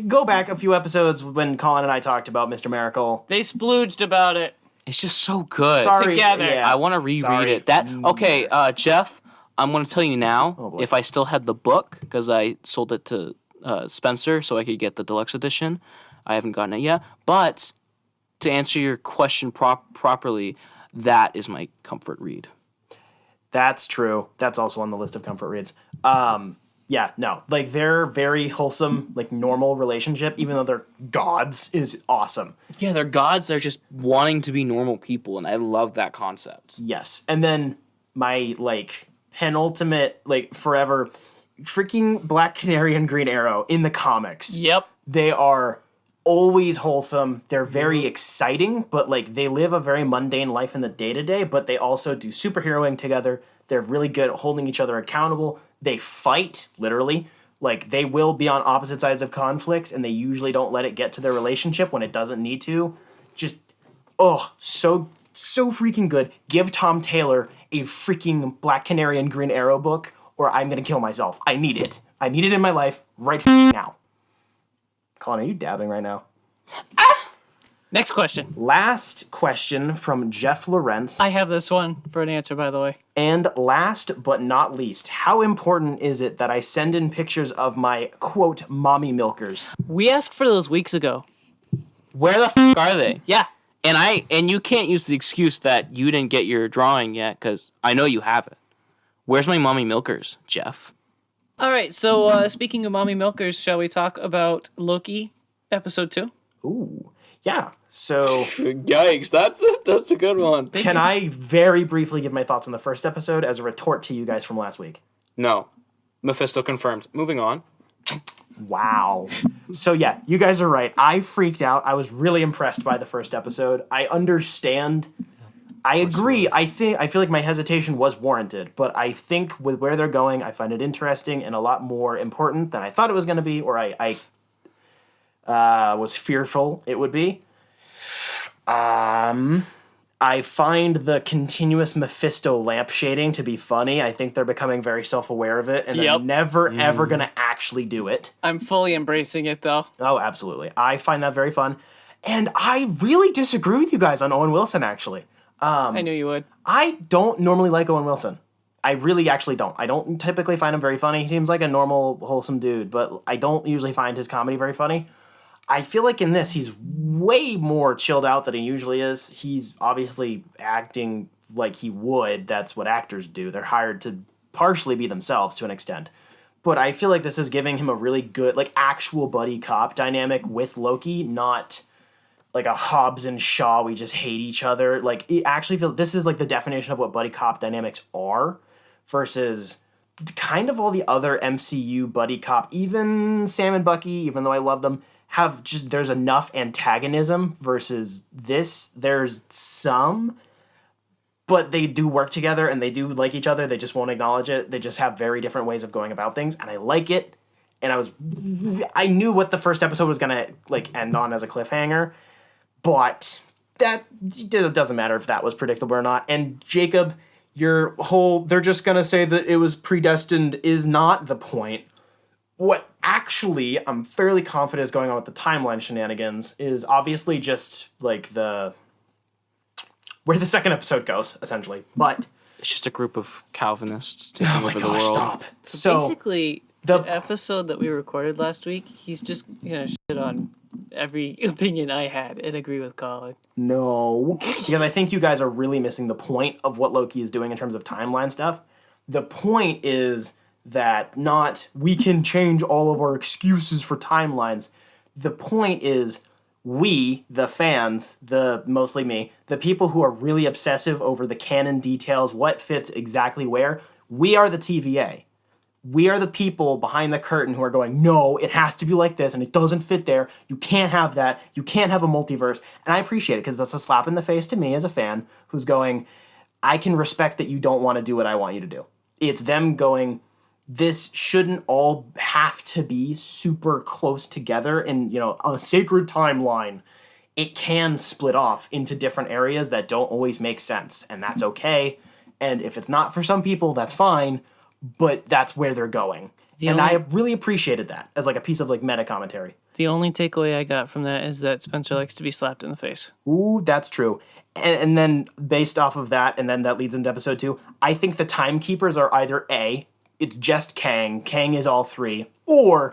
Go back a few episodes when Colin and I talked about Mr. Miracle. They splooged about it. It's just so good. Sorry, Together. yeah. I want to reread Sorry. it. Okay, Jeff, I'm going to tell you now, boy. if I still had the book, because I sold it to Spencer so I could get the deluxe edition. I haven't gotten it yet. But to answer your question properly, that is my comfort read. That's true. That's also on the list of comfort reads. Yeah, no, like their very wholesome, like normal relationship, even though they're gods, is awesome. Yeah, they're gods. They're just wanting to be normal people, and I love that concept. Yes, and then my like penultimate, like forever, freaking Black Canary and Green Arrow in the comics. Yep. They are always wholesome. They're very exciting, but like they live a very mundane life in the day to day, but they also do superheroing together. They're really good at holding each other accountable. They fight, literally. Like they will be on opposite sides of conflicts, and they usually don't let it get to their relationship when it doesn't need to. Just, so freaking good. Give Tom Taylor a freaking Black Canary and Green Arrow book, or I'm gonna kill myself. I need it. I need it in my life right now. Colin, are you dabbing right now? Next question. Last question from Jeff Lawrence. I have this one for an answer, by the way. And last but not least, how important is it that I send in pictures of my, quote, mommy milkers? We asked for those weeks ago. Where the f*** are they? Yeah. And you can't use the excuse that you didn't get your drawing yet, because I know you have it. Where's my mommy milkers, Jeff? All right, so speaking of mommy milkers, shall we talk about Loki, episode 2? Ooh. Yeah. So Yikes, that's a good one. can I very briefly give my thoughts on the first episode as a retort to you guys from last week? No. Mephisto confirmed. Moving on. Wow. So yeah, you guys are right. I freaked out. I was really impressed by the first episode. I understand. I agree. I feel like my hesitation was warranted, but I think with where they're going, I find it interesting and a lot more important than I thought it was going to be, or I was fearful it would be. I find the continuous Mephisto lamp shading to be funny. I think they're becoming very self-aware of it, and they're never, ever going to actually do it. I'm fully embracing it, though. Oh, absolutely. I find that very fun. And I really disagree with you guys on Owen Wilson, actually. I knew you would. I don't normally like Owen Wilson. I really actually don't. I don't typically find him very funny. He seems like a normal, wholesome dude, but I don't usually find his comedy very funny. I feel like in this, he's way more chilled out than he usually is. He's obviously acting like he would. That's what actors do. They're hired to partially be themselves to an extent. But I feel like this is giving him a really good, like, actual buddy cop dynamic with Loki, not like a Hobbs and Shaw, we just hate each other. Like, I actually feel this is like the definition of what buddy cop dynamics are versus kind of all the other MCU buddy cop, even Sam and Bucky, even though I love them, have just, there's enough antagonism versus this. There's some, but they do work together and they do like each other. They just won't acknowledge it. They just have very different ways of going about things, and I like it. And I knew what the first episode was gonna like end on as a cliffhanger, but that doesn't matter if that was predictable or not. And Jacob, your whole they're just gonna say that it was predestined is not the point. What actually I'm fairly confident is going on with the timeline shenanigans is obviously just like where the second episode goes, essentially. But It's just a group of Calvinists taking over the world. stop. So basically, the episode that we recorded last week, he's just gonna shit on every opinion I had and agree with Colin. No, because I think you guys are really missing the point of what Loki is doing in terms of timeline stuff. The point is that not we can change all of our excuses for timelines. The point is we, the fans, mostly me, the people who are really obsessive over the canon details, what fits exactly where, we are the TVA. We are the people behind the curtain who are going, no, it has to be like this, and it doesn't fit there. You can't have that. You can't have a multiverse. And I appreciate it, because that's a slap in the face to me as a fan who's going, I can respect that you don't want to do what I want you to do. It's them going, this shouldn't all have to be super close together in, a sacred timeline. It can split off into different areas that don't always make sense, and that's okay. And if it's not for some people, that's fine. But that's where they're going. I really appreciated that as like a piece of like meta commentary. The only takeaway I got from that is that Spencer likes to be slapped in the face. Ooh, that's true. And then based off of that, and then that leads into episode 2, I think the timekeepers are either A, it's just Kang is all three, or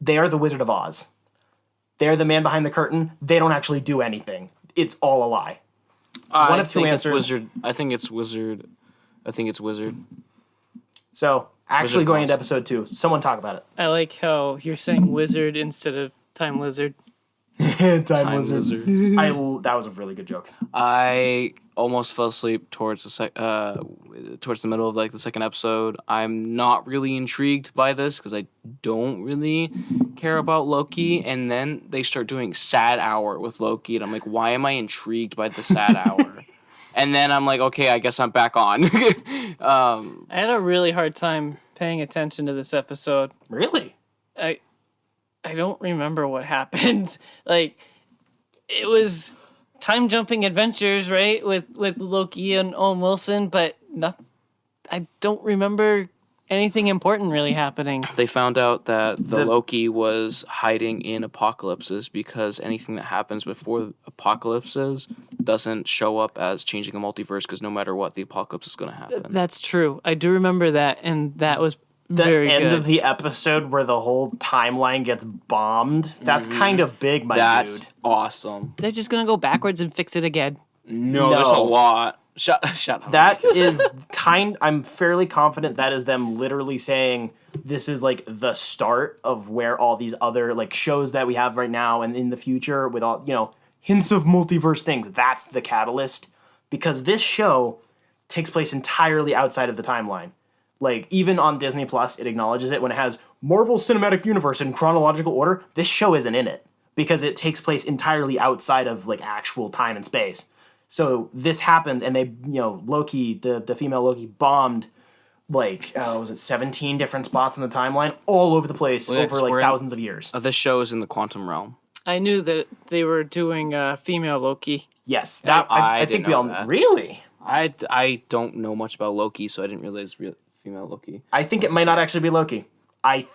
they are the Wizard of Oz. They're the man behind the curtain. They don't actually do anything. It's all a lie. One of two answers. I think it's Wizard. So, actually going into episode 2, someone talk about it. I like how you're saying wizard instead of time lizard. Time lizards. That was a really good joke. I almost fell asleep towards the middle of like the second episode. I'm not really intrigued by this because I don't really care about Loki. And then they start doing sad hour with Loki, and I'm like, why am I intrigued by the sad hour? And then I'm like, okay, I guess I'm back on. I had a really hard time paying attention to this episode. Really? I don't remember what happened. Like, it was time jumping adventures, right, with Loki and Owen Wilson, but I don't remember anything important really happening. They found out that the Loki was hiding in apocalypses because anything that happens before apocalypses doesn't show up as changing a multiverse, because no matter what, the apocalypse is going to happen. That's true. I do remember that, and that was the very end good. of the episode where the whole timeline gets bombed. That's kind of big, dude. That's awesome. They're just going to go backwards and fix it again. No, there's a lot. Shut up. That is I'm fairly confident that is them literally saying this is like the start of where all these other like shows that we have right now and in the future with all, hints of multiverse things. That's the catalyst, because this show takes place entirely outside of the timeline. Like, even on Disney Plus, it acknowledges it when it has Marvel Cinematic Universe in chronological order. This show isn't in it because it takes place entirely outside of like actual time and space. So this happened, and they, Loki, the female Loki, bombed like, was it 17 different spots in the timeline all over the place over like thousands of years. This show is in the quantum realm. I knew that they were doing female Loki. Yes, that I think we all that. Really? I don't know much about Loki, so I didn't realize female Loki. I think it might not actually be Loki. I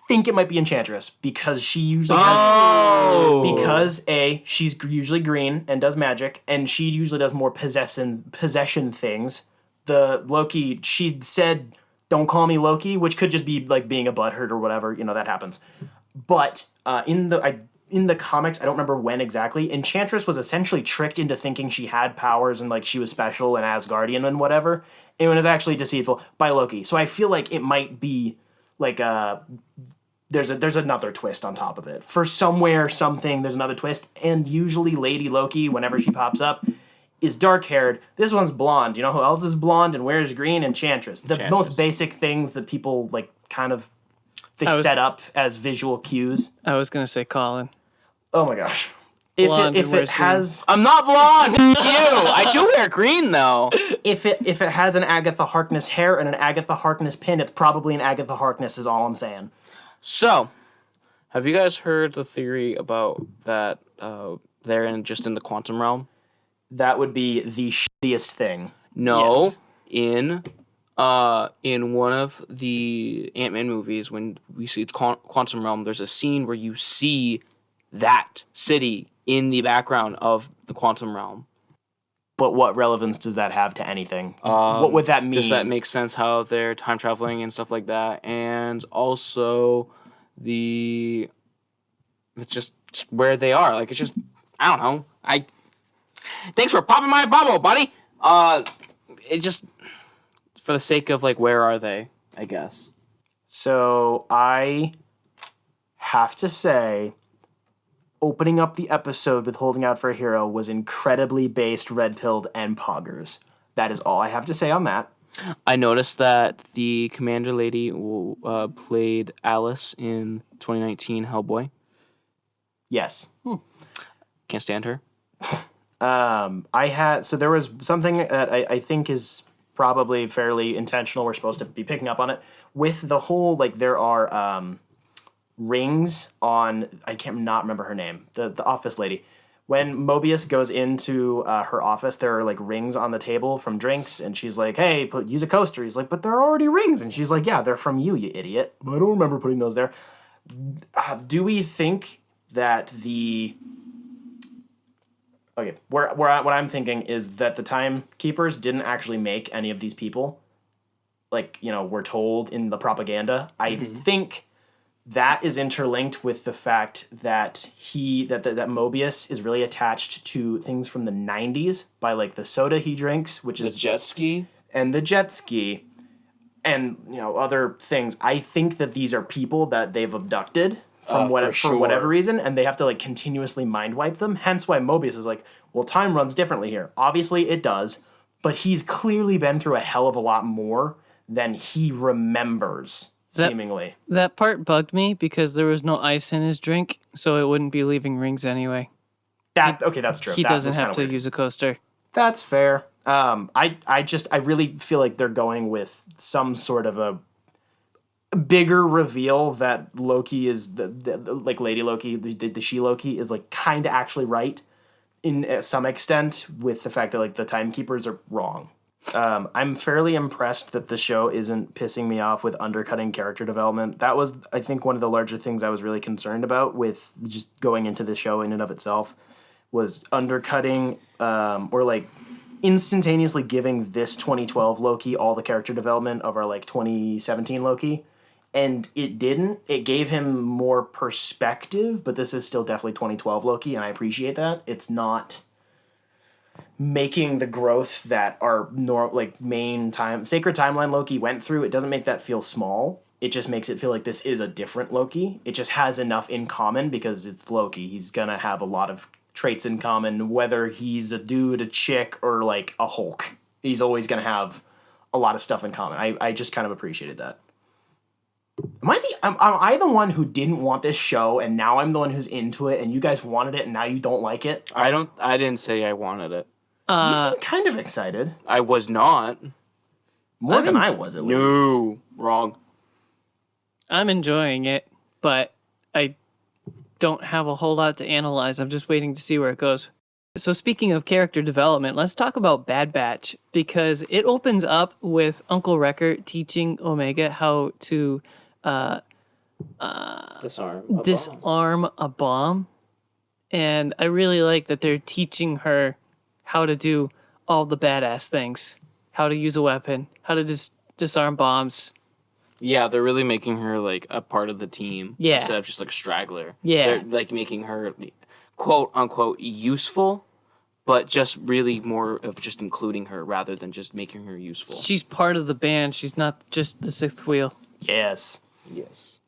think it might be Enchantress, because she usually has... Because, she's usually green and does magic, and she usually does more possession things. The Loki, she said, don't call me Loki, which could just be like being a butthurt or whatever, that happens. But in the comics, I don't remember when exactly, Enchantress was essentially tricked into thinking she had powers and like she was special and Asgardian and whatever. It was actually deceitful by Loki. So I feel like it might be like there's another twist on top of it. For somewhere, something, there's another twist. And usually Lady Loki, whenever she pops up, is dark-haired. This one's blonde. You know who else is blonde and wears green? Enchantress. The most basic things that people like kind of set up as visual cues. I was going to say Colin. Oh my gosh. If it has... I'm not blonde! It's you! I do wear green, though. If it has an Agatha Harkness hair and an Agatha Harkness pin, it's probably an Agatha Harkness, is all I'm saying. So, have you guys heard the theory about that they're just in the quantum realm? That would be the shittiest thing. No. Yes. In one of the Ant-Man movies, when we see quantum realm, there's a scene where you see that city in the background of the quantum realm. But what relevance does that have to anything? What would that mean? Does that make sense how they're time traveling and stuff like that? And also it's just where they are. Like, it's just, I don't know. Thanks for popping my bubble, buddy. It just, for the sake of like, where are they, I guess. So I have to say, opening up the episode with Holding Out for a Hero was incredibly based, red-pilled, and poggers. That is all I have to say on that. I noticed that the Commander Lady played Alice in 2019 Hellboy. Yes. Can't stand her. So there was something that I think is probably fairly intentional. We're supposed to be picking up on it. With the whole, like, there are rings on, I can't not remember her name, the office lady. When Mobius goes into her office, there are like rings on the table from drinks, and she's like, hey, use a coaster. He's like, but there are already rings. And she's like, yeah, they're from you idiot. But I don't remember putting those there. Do we think that what I'm thinking is that the Timekeepers didn't actually make any of these people, like, we're told in the propaganda. I think that is interlinked with the fact that that Mobius is really attached to things from the 90s by like the soda he drinks, which is the jet ski and other things. I think that these are people that they've abducted for whatever reason, and they have to like continuously mind wipe them. Hence why Mobius is like, well, time runs differently here. Obviously it does, but he's clearly been through a hell of a lot more than he remembers. Seemingly. That part bugged me because there was no ice in his drink, so it wouldn't be leaving rings anyway. That's true. He doesn't have to use a coaster. That's fair. I really feel like they're going with some sort of a bigger reveal that Loki is like Lady Loki, the she Loki is like kind of actually right in some extent, with the fact that like the Timekeepers are wrong. I'm fairly impressed that the show isn't pissing me off with undercutting character development. That was, I think, one of the larger things I was really concerned about with just going into the show in and of itself, was undercutting or like instantaneously giving this 2012 Loki all the character development of our like 2017 Loki. And it didn't. It gave him more perspective, but this is still definitely 2012 Loki, and I appreciate that. It's not making the growth that our main sacred timeline Loki went through. It doesn't make that feel small. It just makes it feel like this is a different Loki. It just has enough in common because it's Loki. He's gonna have a lot of traits in common, whether he's a dude, a chick, or like a Hulk. He's always going to have a lot of stuff in common. I just kind of appreciated that. Am I the one who didn't want this show, and now I'm the one who's into it, and you guys wanted it, and now you don't like it? I didn't say I wanted it. You seem kind of excited. I was not. More than I was, at least. No, wrong. I'm enjoying it, but I don't have a whole lot to analyze. I'm just waiting to see where it goes. So speaking of character development, let's talk about Bad Batch, because it opens up with Uncle Wrecker teaching Omega how to disarm a bomb. And I really like that they're teaching her how to do all the badass things, how to use a weapon, how to disarm bombs. Yeah, they're really making her like a part of the team instead of just like a straggler. Yeah. They're like making her quote unquote useful, but just really more of just including her rather than just making her useful. She's part of the band. She's not just the sixth wheel. Yes. Yes.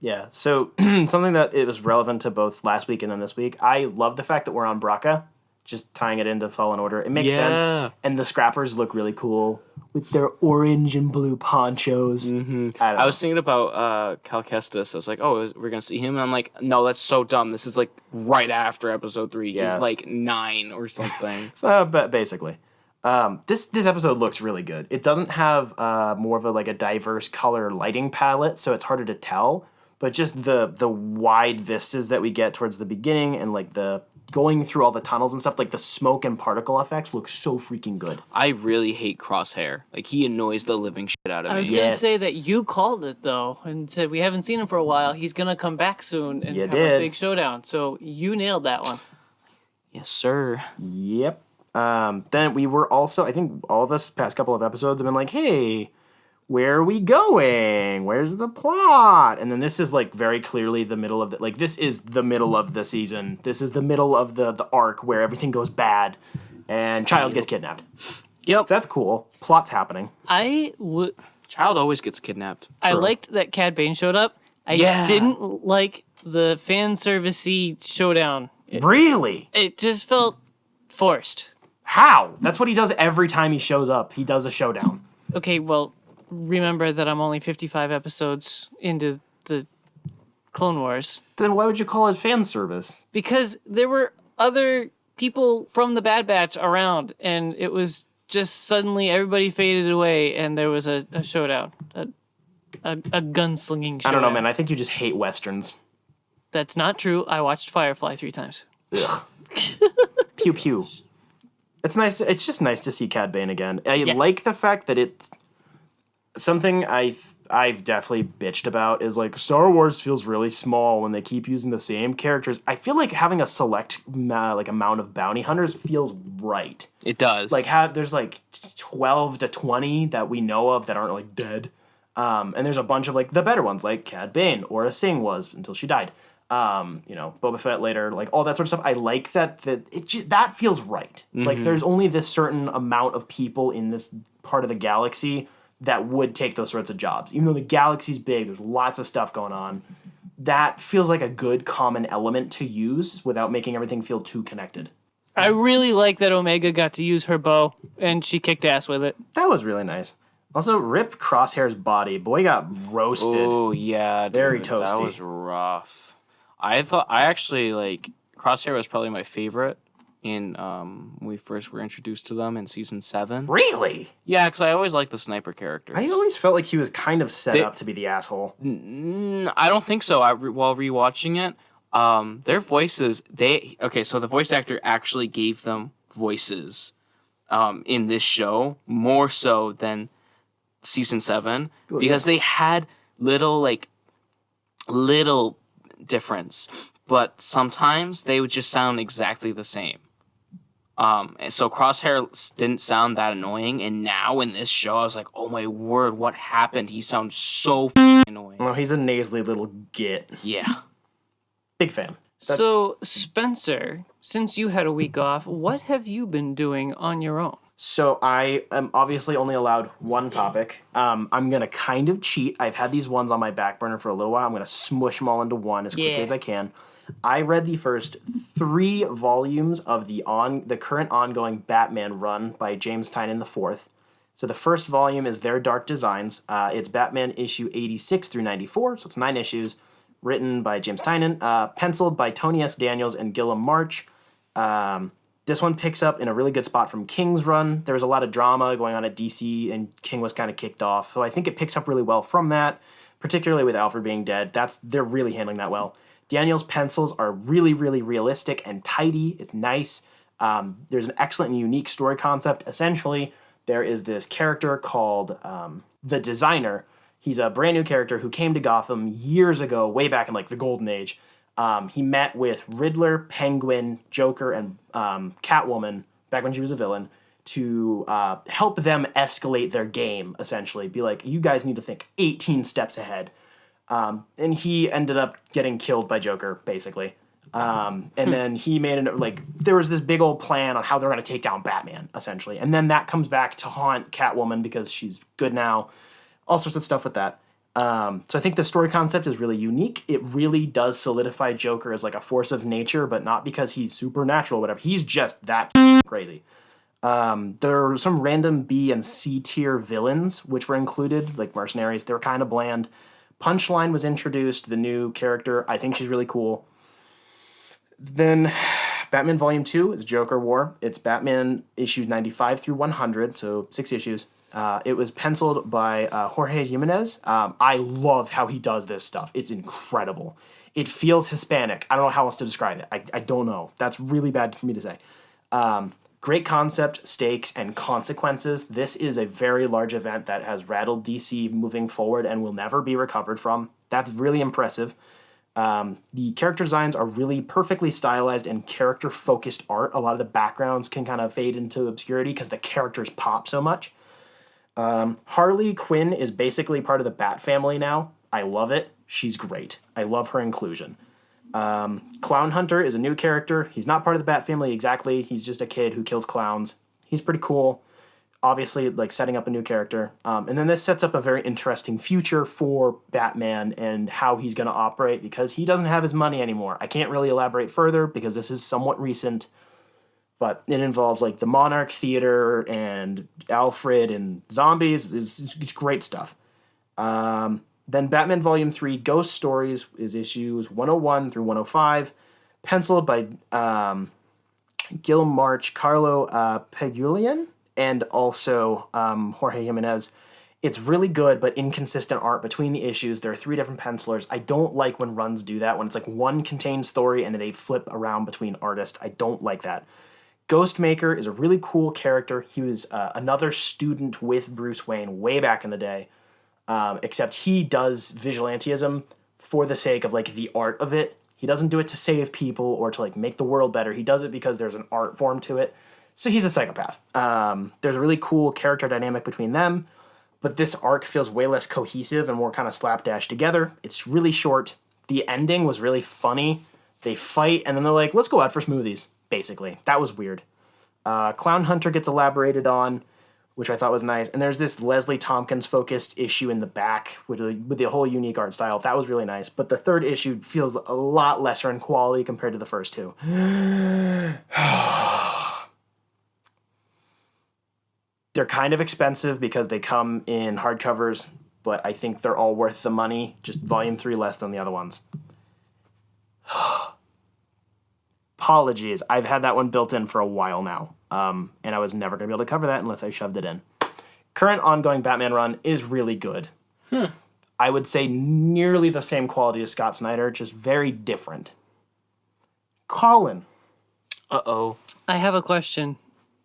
Yeah, so something that it was relevant to both last week and then this week, I love the fact that we're on Braca, just tying it into Fallen Order. It makes sense, and the Scrappers look really cool with their orange and blue ponchos. Mm-hmm. I was thinking about Cal Kestis. I was like, oh, we're going to see him? And I'm like, no, that's so dumb. This is like right after episode 3. Yeah. He's like 9 or something. So, but basically. This episode looks really good. It doesn't have more of a diverse color lighting palette, so it's harder to tell. But just the wide vistas that we get towards the beginning and like the going through all the tunnels and stuff, like the smoke and particle effects look so freaking good. I really hate Crosshair. Like, he annoys the living shit out of me. I was going to say that you called it, though, and said we haven't seen him for a while. He's going to come back soon and have a big showdown. So you nailed that one. Yes, sir. Yep. Then we were also, I think all of us past couple of episodes have been like, hey, where are we going? Where's the plot? And then this is like very clearly the middle of this is the middle of the season. This is the middle of the arc where everything goes bad and Child gets kidnapped. Yep. So that's cool. Plot's happening. Child always gets kidnapped. I liked that Cad Bane showed up. I didn't like the fan service-y showdown. Really? It just felt forced. How? That's what he does every time he shows up. He does a showdown. Okay, well, remember that I'm only 55 episodes into the Clone Wars. Then why would you call it fan service? Because there were other people from the Bad Batch around, and it was just suddenly everybody faded away, and there was a showdown, a gunslinging showdown. I don't know, man. I think you just hate Westerns. That's not true. I watched Firefly 3 times. Ugh. Pew pew. It's nice. It's just nice to see Cad Bane again. I like the fact that it's something I've definitely bitched about is like Star Wars feels really small when they keep using the same characters. I feel like having a select amount of bounty hunters feels right. It does. Like there's like 12 to 20 that we know of that aren't like dead. And there's a bunch of like the better ones like Cad Bane or a Singh was until she died. Boba Fett later, like all that sort of stuff. I like that that feels right. Mm-hmm. Like there's only this certain amount of people in this part of the galaxy that would take those sorts of jobs. Even though the galaxy's big, there's lots of stuff going on. That feels like a good common element to use without making everything feel too connected. I really like that Omega got to use her bow, and she kicked ass with it. That was really nice. Also, rip Crosshair's body. Boy got roasted. Oh, yeah. Very dude, toasty. That was rough. I actually, like, Crosshair was probably my favorite in when we first were introduced to them in season 7. Really? Yeah, because I always liked the sniper characters. I always felt like he was kind of set up to be the asshole. I don't think so. While rewatching it, their voices, so the voice actor actually gave them voices in this show, more so than season 7, because they had little difference, but sometimes they would just sound exactly the same. And so Crosshair didn't sound that annoying, and now in this show, I was like, oh my word, what happened? He sounds so annoying. Well, he's a nasally little git. Yeah. Big fan. So, Spencer, since you had a week off, what have you been doing on your own? So I am obviously only allowed one topic. I'm going to kind of cheat. I've had these ones on my back burner for a little while. I'm going to smush them all into one as quickly as I can. I read the first 3 volumes of the current ongoing Batman run by James Tynion IV. So the first volume is their Dark Designs. It's Batman issue 86 through 94, so it's 9 issues, written by James Tynion, penciled by Tony S. Daniels and Gilliam March. This one picks up in a really good spot from King's run. There was a lot of drama going on at DC, and King was kind of kicked off. So I think it picks up really well from that, particularly with Alfred being dead. They're really handling that well. Daniel's pencils are really, really realistic and tidy. It's nice. There's an excellent and unique story concept. Essentially, there is this character called the Designer. He's a brand new character who came to Gotham years ago, way back in like the Golden Age. He met with Riddler, Penguin, Joker, and Catwoman back when she was a villain to help them escalate their game, essentially. Be like, you guys need to think 18 steps ahead. And he ended up getting killed by Joker, basically. And then he made there was this big old plan on how they're going to take down Batman, essentially. And then that comes back to haunt Catwoman because she's good now. All sorts of stuff with that. So I think the story concept is really unique. It really does solidify Joker as like a force of nature, but not because he's supernatural or whatever. He's just that crazy. There are some random B and C tier villains which were included, like mercenaries. They're kind of bland. Punchline was introduced, the new character. I think she's really cool. Then Batman Volume 2 is Joker War. It's Batman issues 95 through 100, so 6 issues. It was penciled by Jorge Jimenez. I love how he does this stuff. It's incredible. It feels Hispanic. I don't know how else to describe it. I don't know. That's really bad for me to say. Great concept, stakes, and consequences. This is a very large event that has rattled DC moving forward and will never be recovered from. That's really impressive. The character designs are really perfectly stylized and character-focused art. A lot of the backgrounds can kind of fade into obscurity because the characters pop so much. Harley Quinn is basically part of the Bat family now. I love it. She's great. I love her inclusion. Clown Hunter is a new character. He's not part of the Bat family exactly. He's just a kid who kills clowns. He's pretty cool. Obviously, like setting up a new character. And then this sets up a very interesting future for Batman and how he's going to operate because he doesn't have his money anymore. I can't really elaborate further because this is somewhat recent. But it involves like the Monarch Theater and Alfred and zombies. It's great stuff. Then Batman Volume 3, Ghost Stories, is issues 101 through 105, penciled by Gil March, Carlo Pagulayan, and also Jorge Jimenez. It's really good, but inconsistent art between the issues. There are 3 different pencilers. I don't like when runs do that, when it's like one contained story and they flip around between artists. I don't like that. Ghostmaker is a really cool character. He was another student with Bruce Wayne way back in the day. Except he does vigilantism for the sake of like the art of it. He doesn't do it to save people or to like make the world better. He does it because there's an art form to it. So he's a psychopath. There's a really cool character dynamic between them, but this arc feels way less cohesive and more kind of slapdash together. It's really short. The ending was really funny. They fight and then they're like, let's go out for smoothies, basically. That was weird. Clown Hunter gets elaborated on, which I thought was nice. And there's this Leslie Tompkins-focused issue in the back with the whole unique art style. That was really nice. But the third issue feels a lot lesser in quality compared to the first 2. They're kind of expensive because they come in hardcovers, but I think they're all worth the money. Just Volume 3 less than the other ones. Apologies. I've had that one built in for a while now. And I was never going to be able to cover that unless I shoved it in. Current ongoing Batman run is really good. I would say nearly the same quality as Scott Snyder, just very different. Colin. Uh-oh. I have a question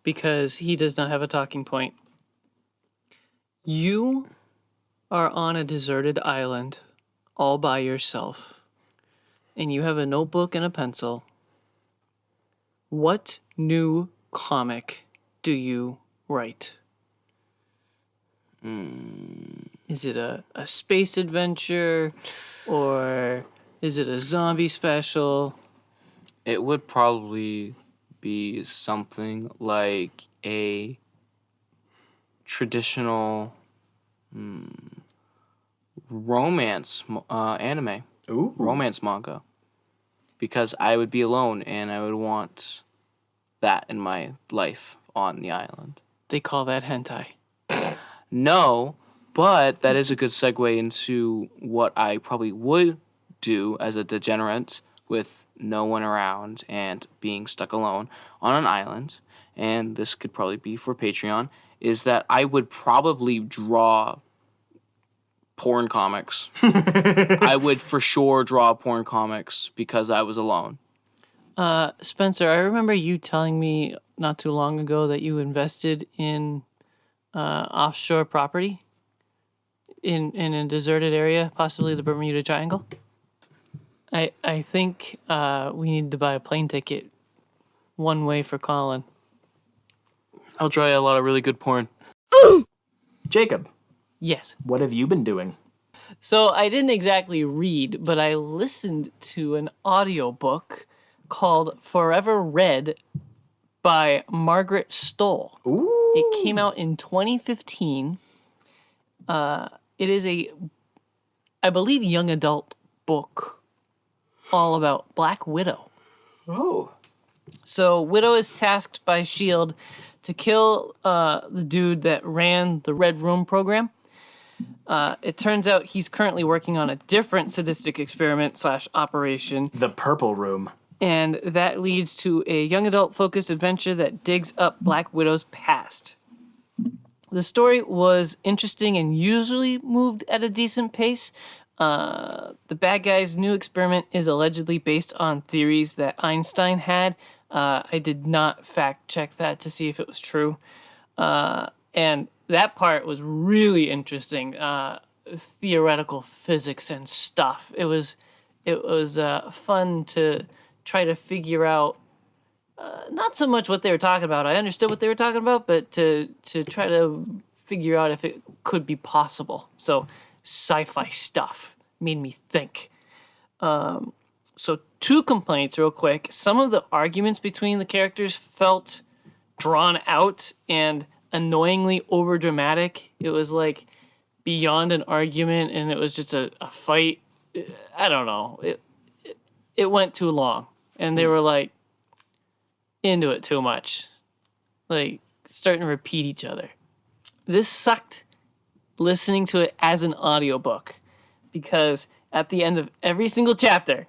because he does not have a talking point. You are on a deserted island all by yourself, and you have a notebook and a pencil. What new comic do you write? Is it a space adventure, or is it a zombie special? It would probably be something like a traditional romance anime. Ooh. Romance manga. because I would be alone and I would want that in my life on the island. They call that hentai. No, but that is a good segue into what I probably would do as a degenerate with no one around and being stuck alone on an island, and this could probably be for Patreon, is that I would probably draw porn comics. I would for sure draw porn comics because I was alone. Spencer, I remember you telling me not too long ago that you invested in offshore property in a deserted area, possibly the Bermuda Triangle. I think we need to buy a plane ticket one way for Colin. I'll draw you a lot of really good porn. Jacob, Yes. what have you been doing? So I didn't exactly read, but I listened to an audiobook called Forever Red by Margaret Stoll. Ooh. It came out in 2015. It is I believe, young adult book all about Black Widow. Oh. So Widow is tasked by S.H.I.E.L.D. to kill the dude that ran the Red Room program. It turns out he's currently working on a different sadistic experiment / operation. The Purple Room. And that leads to a young adult focused adventure that digs up Black Widow's past. The story was interesting and usually moved at a decent pace. The bad guy's new experiment is allegedly based on theories that Einstein had. I did not fact check that to see if it was true. And that part was really interesting. Theoretical physics and stuff. It was fun to try to figure out not so much what they were talking about. I understood what they were talking about, but to try to figure out if it could be possible. So sci-fi stuff made me think. So 2 complaints real quick. Some of the arguments between the characters felt drawn out and annoyingly overdramatic. It was like beyond an argument and it was just a fight. I don't know. It went too long. And they were like into it too much. Like starting to repeat each other. This sucked listening to it as an audiobook because at the end of every single chapter,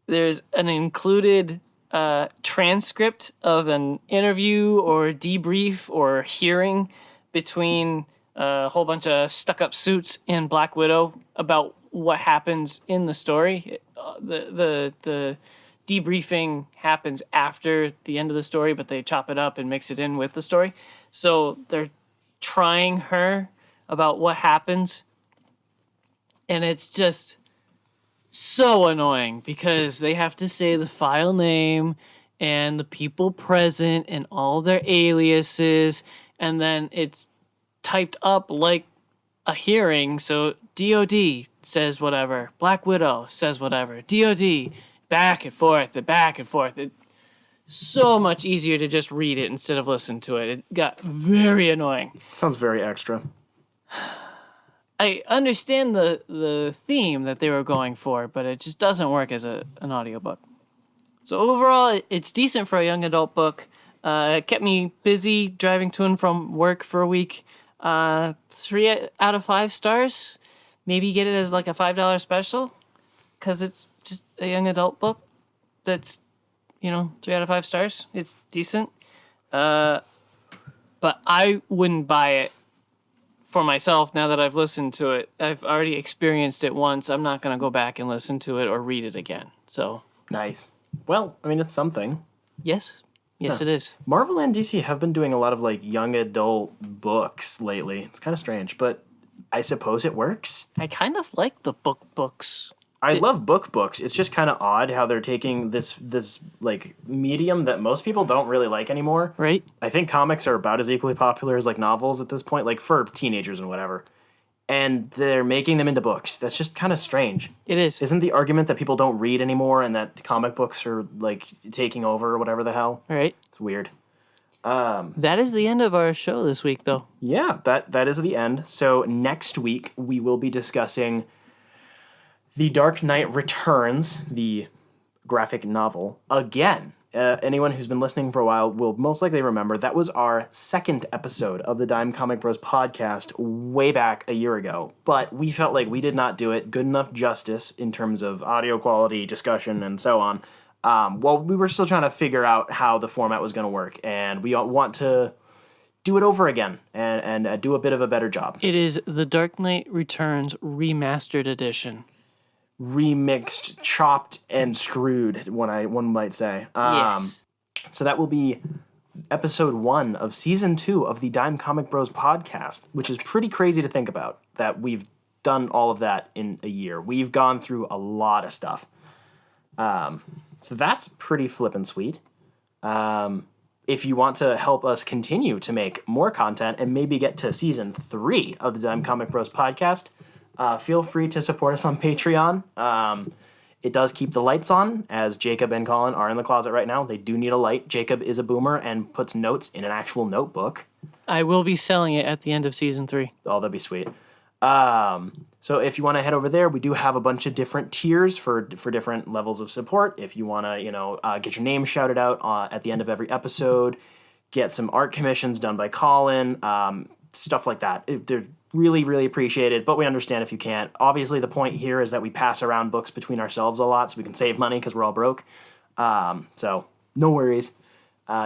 there's an included transcript of an interview or debrief or hearing between a whole bunch of stuck-up suits and Black Widow about what happens in the story. The debriefing happens after the end of the story, but they chop it up and mix it in with the story. So they're trying her about what happens, and it's just so annoying because they have to say the file name and the people present and all their aliases, and then it's typed up like a hearing. So DOD says whatever, Black Widow says whatever, DOD, back and forth. It's so much easier to just read it instead of listen to it. It got very annoying. Sounds very extra. I understand the theme that they were going for, but it just doesn't work as an audiobook. So overall, it's decent for a young adult book. It kept me busy driving to and from work for a week. 3 out of 5 stars. Maybe get it as like a $5 special because it's just a young adult book that's, 3 out of 5 stars. It's decent. But I wouldn't buy it for myself now that I've listened to it. I've already experienced it once. I'm not going to go back and listen to it or read it again. So Nice. Well, I mean, it's something. yes, it is. Marvel and DC have been doing a lot of like young adult books lately. It's kind of strange, but I suppose it works. I kind of like the books. I love books. It's just kind of odd how they're taking this like medium that most people don't really like anymore. Right? I think comics are about as equally popular as like novels at this point, like for teenagers and whatever. And they're making them into books. That's just kind of strange. It is. Isn't the argument that people don't read anymore and that comic books are like taking over or whatever the hell? Right. It's weird. That is the end of our show this week, though. Yeah, that is the end. So next week we will be discussing The Dark Knight Returns, the graphic novel again. Anyone who's been listening for a while will most likely remember that was our second episode of the Dime Comic Bros podcast way back a year ago. But we felt like we did not do it good enough justice in terms of audio quality, discussion, and so on. Well, we were still trying to figure out how the format was going to work, and we want to do it over again and do a bit of a better job. It is The Dark Knight Returns Remastered Edition. Remixed, chopped, and screwed, one might say. Yes. So that will be episode 1 of season 2 of the Dime Comic Bros podcast, which is pretty crazy to think about, that we've done all of that in a year. We've gone through a lot of stuff. So that's pretty flippin' sweet. If you want to help us continue to make more content and maybe get to season 3 of the Dime Comic Bros podcast, feel free to support us on Patreon. It does keep the lights on, as Jacob and Colin are in the closet right now. They do need a light. Jacob is a boomer and puts notes in an actual notebook. I will be selling it at the end of season 3. Oh, that'd be sweet. So if you want to head over there, we do have a bunch of different tiers for different levels of support. If you want to, get your name shouted out at the end of every episode, get some art commissions done by Colin, stuff like that. They're really, really appreciated, but we understand if you can't. Obviously, the point here is that we pass around books between ourselves a lot so we can save money because we're all broke. So no worries.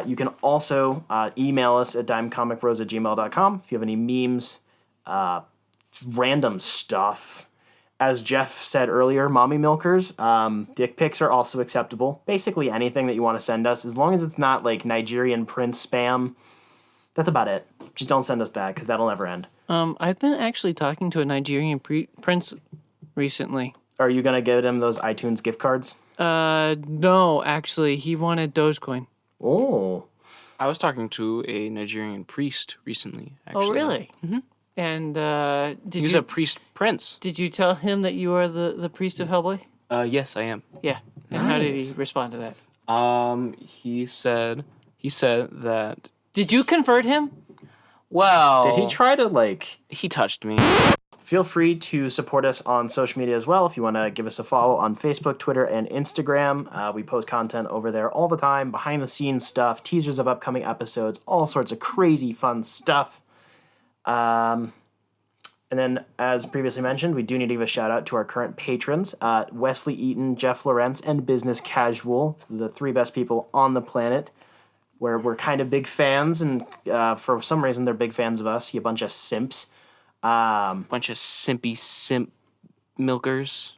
You can also email us at dimecomicbros@gmail.com if you have any memes, random stuff. As Jeff said earlier, mommy milkers, dick pics are also acceptable. Basically anything that you want to send us, as long as it's not like Nigerian prince spam. That's about it. Just don't send us that because that'll never end. I've been actually talking to a Nigerian prince recently. Are you going to give him those iTunes gift cards? No, actually, he wanted Dogecoin. Oh. I was talking to a Nigerian priest recently, actually. Oh, really? Mm-hmm. And He was a priest prince. Did you tell him that you are the priest of Hellboy? Yes, I am. Yeah. And how did he respond to that? He said that... Did you convert him? Well... Did he try to, He touched me. Feel free to support us on social media as well. If you want to give us a follow on Facebook, Twitter, and Instagram, we post content over there all the time, behind-the-scenes stuff, teasers of upcoming episodes, all sorts of crazy fun stuff. And then, as previously mentioned, we do need to give a shout-out to our current patrons, Wesley Eaton, Jeff Lawrence, and Business Casual, the 3 best people on the planet, where we're kind of big fans, and for some reason they're big fans of us, you bunch of simps. Bunch of simpy simp milkers.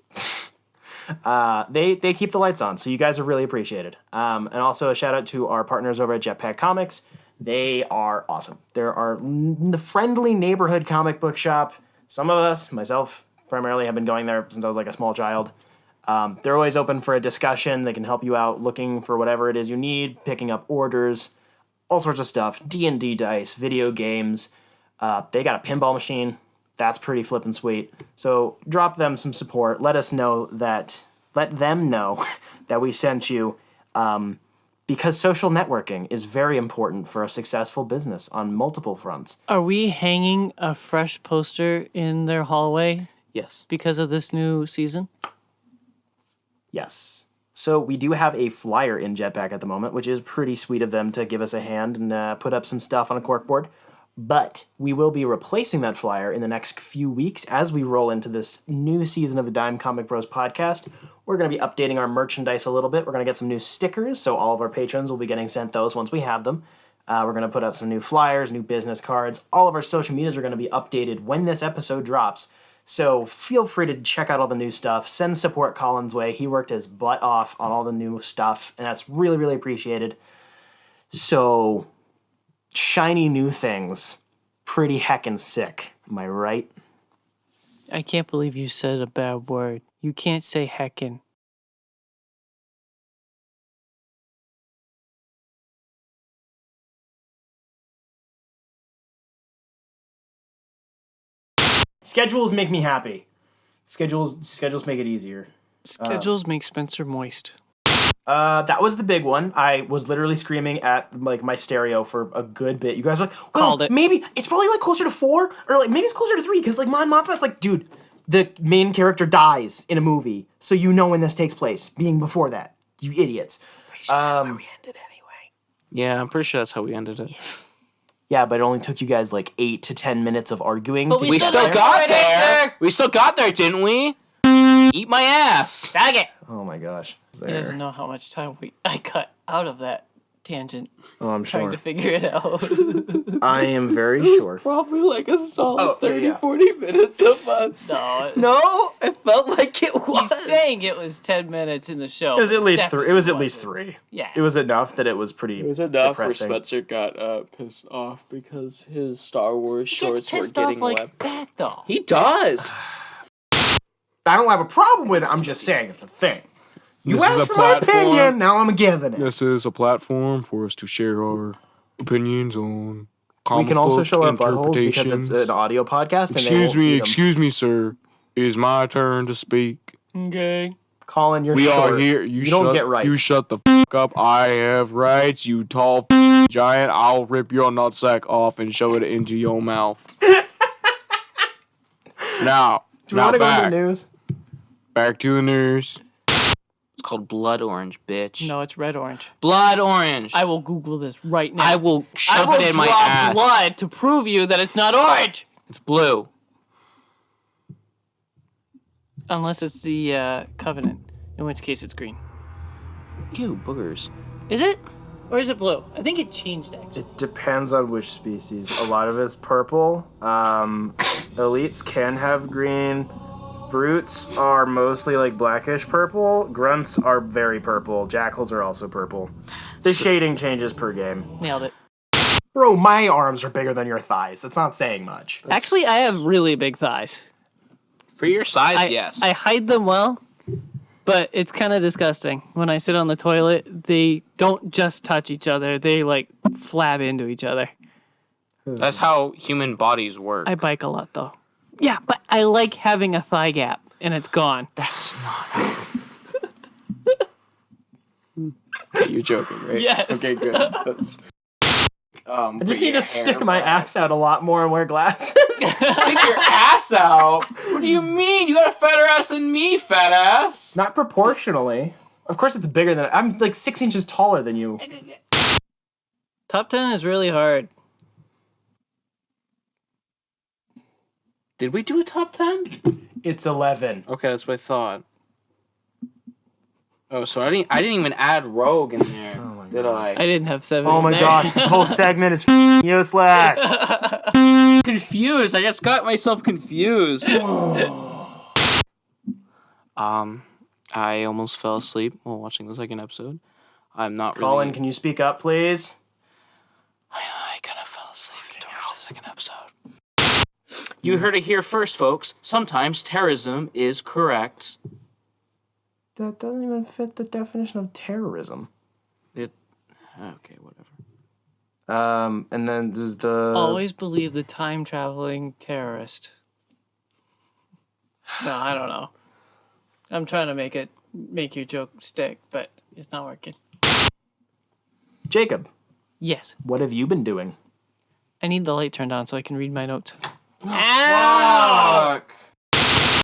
They keep the lights on, so you guys are really appreciated. And also a shout out to our partners over at Jetpack Comics. They are awesome. They're the friendly neighborhood comic book shop. Some of us, myself primarily, have been going there since I was like a small child. They're always open for a discussion. They can help you out looking for whatever it is you need, picking up orders, all sorts of stuff. D&D dice, video games. They got a pinball machine. That's pretty flippin' sweet. So drop them some support. Let them know that we sent you, because social networking is very important for a successful business on multiple fronts. Are we hanging a fresh poster in their hallway Yes. because of this new season? Yes. So we do have a flyer in Jetpack at the moment, which is pretty sweet of them to give us a hand and put up some stuff on a corkboard. But we will be replacing that flyer in the next few weeks as we roll into this new season of the Dime Comic Bros podcast. We're going to be updating our merchandise a little bit. We're going to get some new stickers, so all of our patrons will be getting sent those once we have them. We're going to put out some new flyers, new business cards. All of our social medias are going to be updated when this episode drops. So feel free to check out all the new stuff. Send support Colin's way. He worked his butt off on all the new stuff, and that's really, really appreciated. So... shiny new things. Pretty heckin' sick. Am I right? I can't believe you said a bad word. You can't say heckin'. Schedules make me happy. Schedules make it easier. Schedules make Spencer moist. That was the big one. I was literally screaming at my stereo for a good bit. You guys are like, well, Called it. maybe it's probably closer to 4 or maybe it's closer to 3 because Mon Mothma's dude, the main character dies in a movie, so you know when this takes place, being before that. You idiots. Yeah, I'm pretty sure that's how we ended it. Yeah, but it only took you guys like 8 to 10 minutes of arguing. But to we We get still there. got there. We still got there, didn't we? Eat my ass. Sag it. Oh my gosh. He doesn't know how much time I cut out of that tangent Oh, I'm trying sure. to figure it out. I am very sure. Probably like a solid 30-40 minutes of us. So No, it felt like it was. he's saying it was 10 minutes in the show. It was at least Definitely 3. It was at wasn't. least 3. Yeah. It was enough that it was pretty. It was enough depressing. for Spencer got pissed off because his Star Wars He shorts gets were pissed getting off like web. that, though. He does. I don't have a problem with it. I'm just saying it's a thing. You This is asked a for my platform. opinion. Now I'm giving it. This is a platform for us to share our opinions on comic We can also book show our buttholes because interpretations. it's an audio podcast. And they won't see them. Excuse me, sir. It is my turn to speak. Okay. Colin, you're We short. are here. You don't get rights. You shut the up. I have rights. You tall giant. I'll rip your nutsack off and shove it into your mouth. Now, Do we want to go back. into the news? Back to the news. It's called Blood Orange, bitch. No, it's red orange. Blood Orange. I will Google this right now. I will shove it in my drop ass. blood to prove you that it's not orange. It's blue. Unless it's the Covenant, in which case it's green. Ew, boogers. Is it? Or is it blue? I think it changed, actually. It depends on which species. A lot of it's purple. Elites can have green. Brutes are mostly like blackish purple. Grunts are very purple. Jackals are also purple. The shading changes per game. Nailed it. Bro, my arms are bigger than your thighs. That's not saying much. Actually, I have really big thighs. For your size, I, yes. I hide them well, but it's kind of disgusting. When I sit on the toilet, they don't just touch each other. They, like, flab into each other. That's how human bodies work. I bike a lot, though. Yeah, but I like having a thigh gap, and it's gone. That's not. You're joking, right? Yes. Okay, good. I just need to stick my ass out a lot more and wear glasses. Stick your ass out? What do you mean? You got a fatter ass than me, fat ass. Not proportionally. Of course it's bigger than... I'm like 6 inches taller than you. Top 10 is really hard. Did we do a top 10? It's 11. Okay, that's what I thought. Oh, so I didn't even add Rogue in there, did I? I didn't have 7 Oh in my there. gosh, this whole segment is useless. Confused. I just got myself confused. I almost fell asleep while watching the second episode. I'm not Colin, really... can you speak up, please? I kind of fell asleep towards the second episode. You heard it here first, folks. Sometimes terrorism is correct. That doesn't even fit the definition of terrorism. Okay, whatever. And then there's the... Always believe the time traveling terrorist. No, I don't know. I'm trying to make your joke stick, but it's not working. Jacob, Yes. what have you been doing? I need the light turned on so I can read my notes. Ow!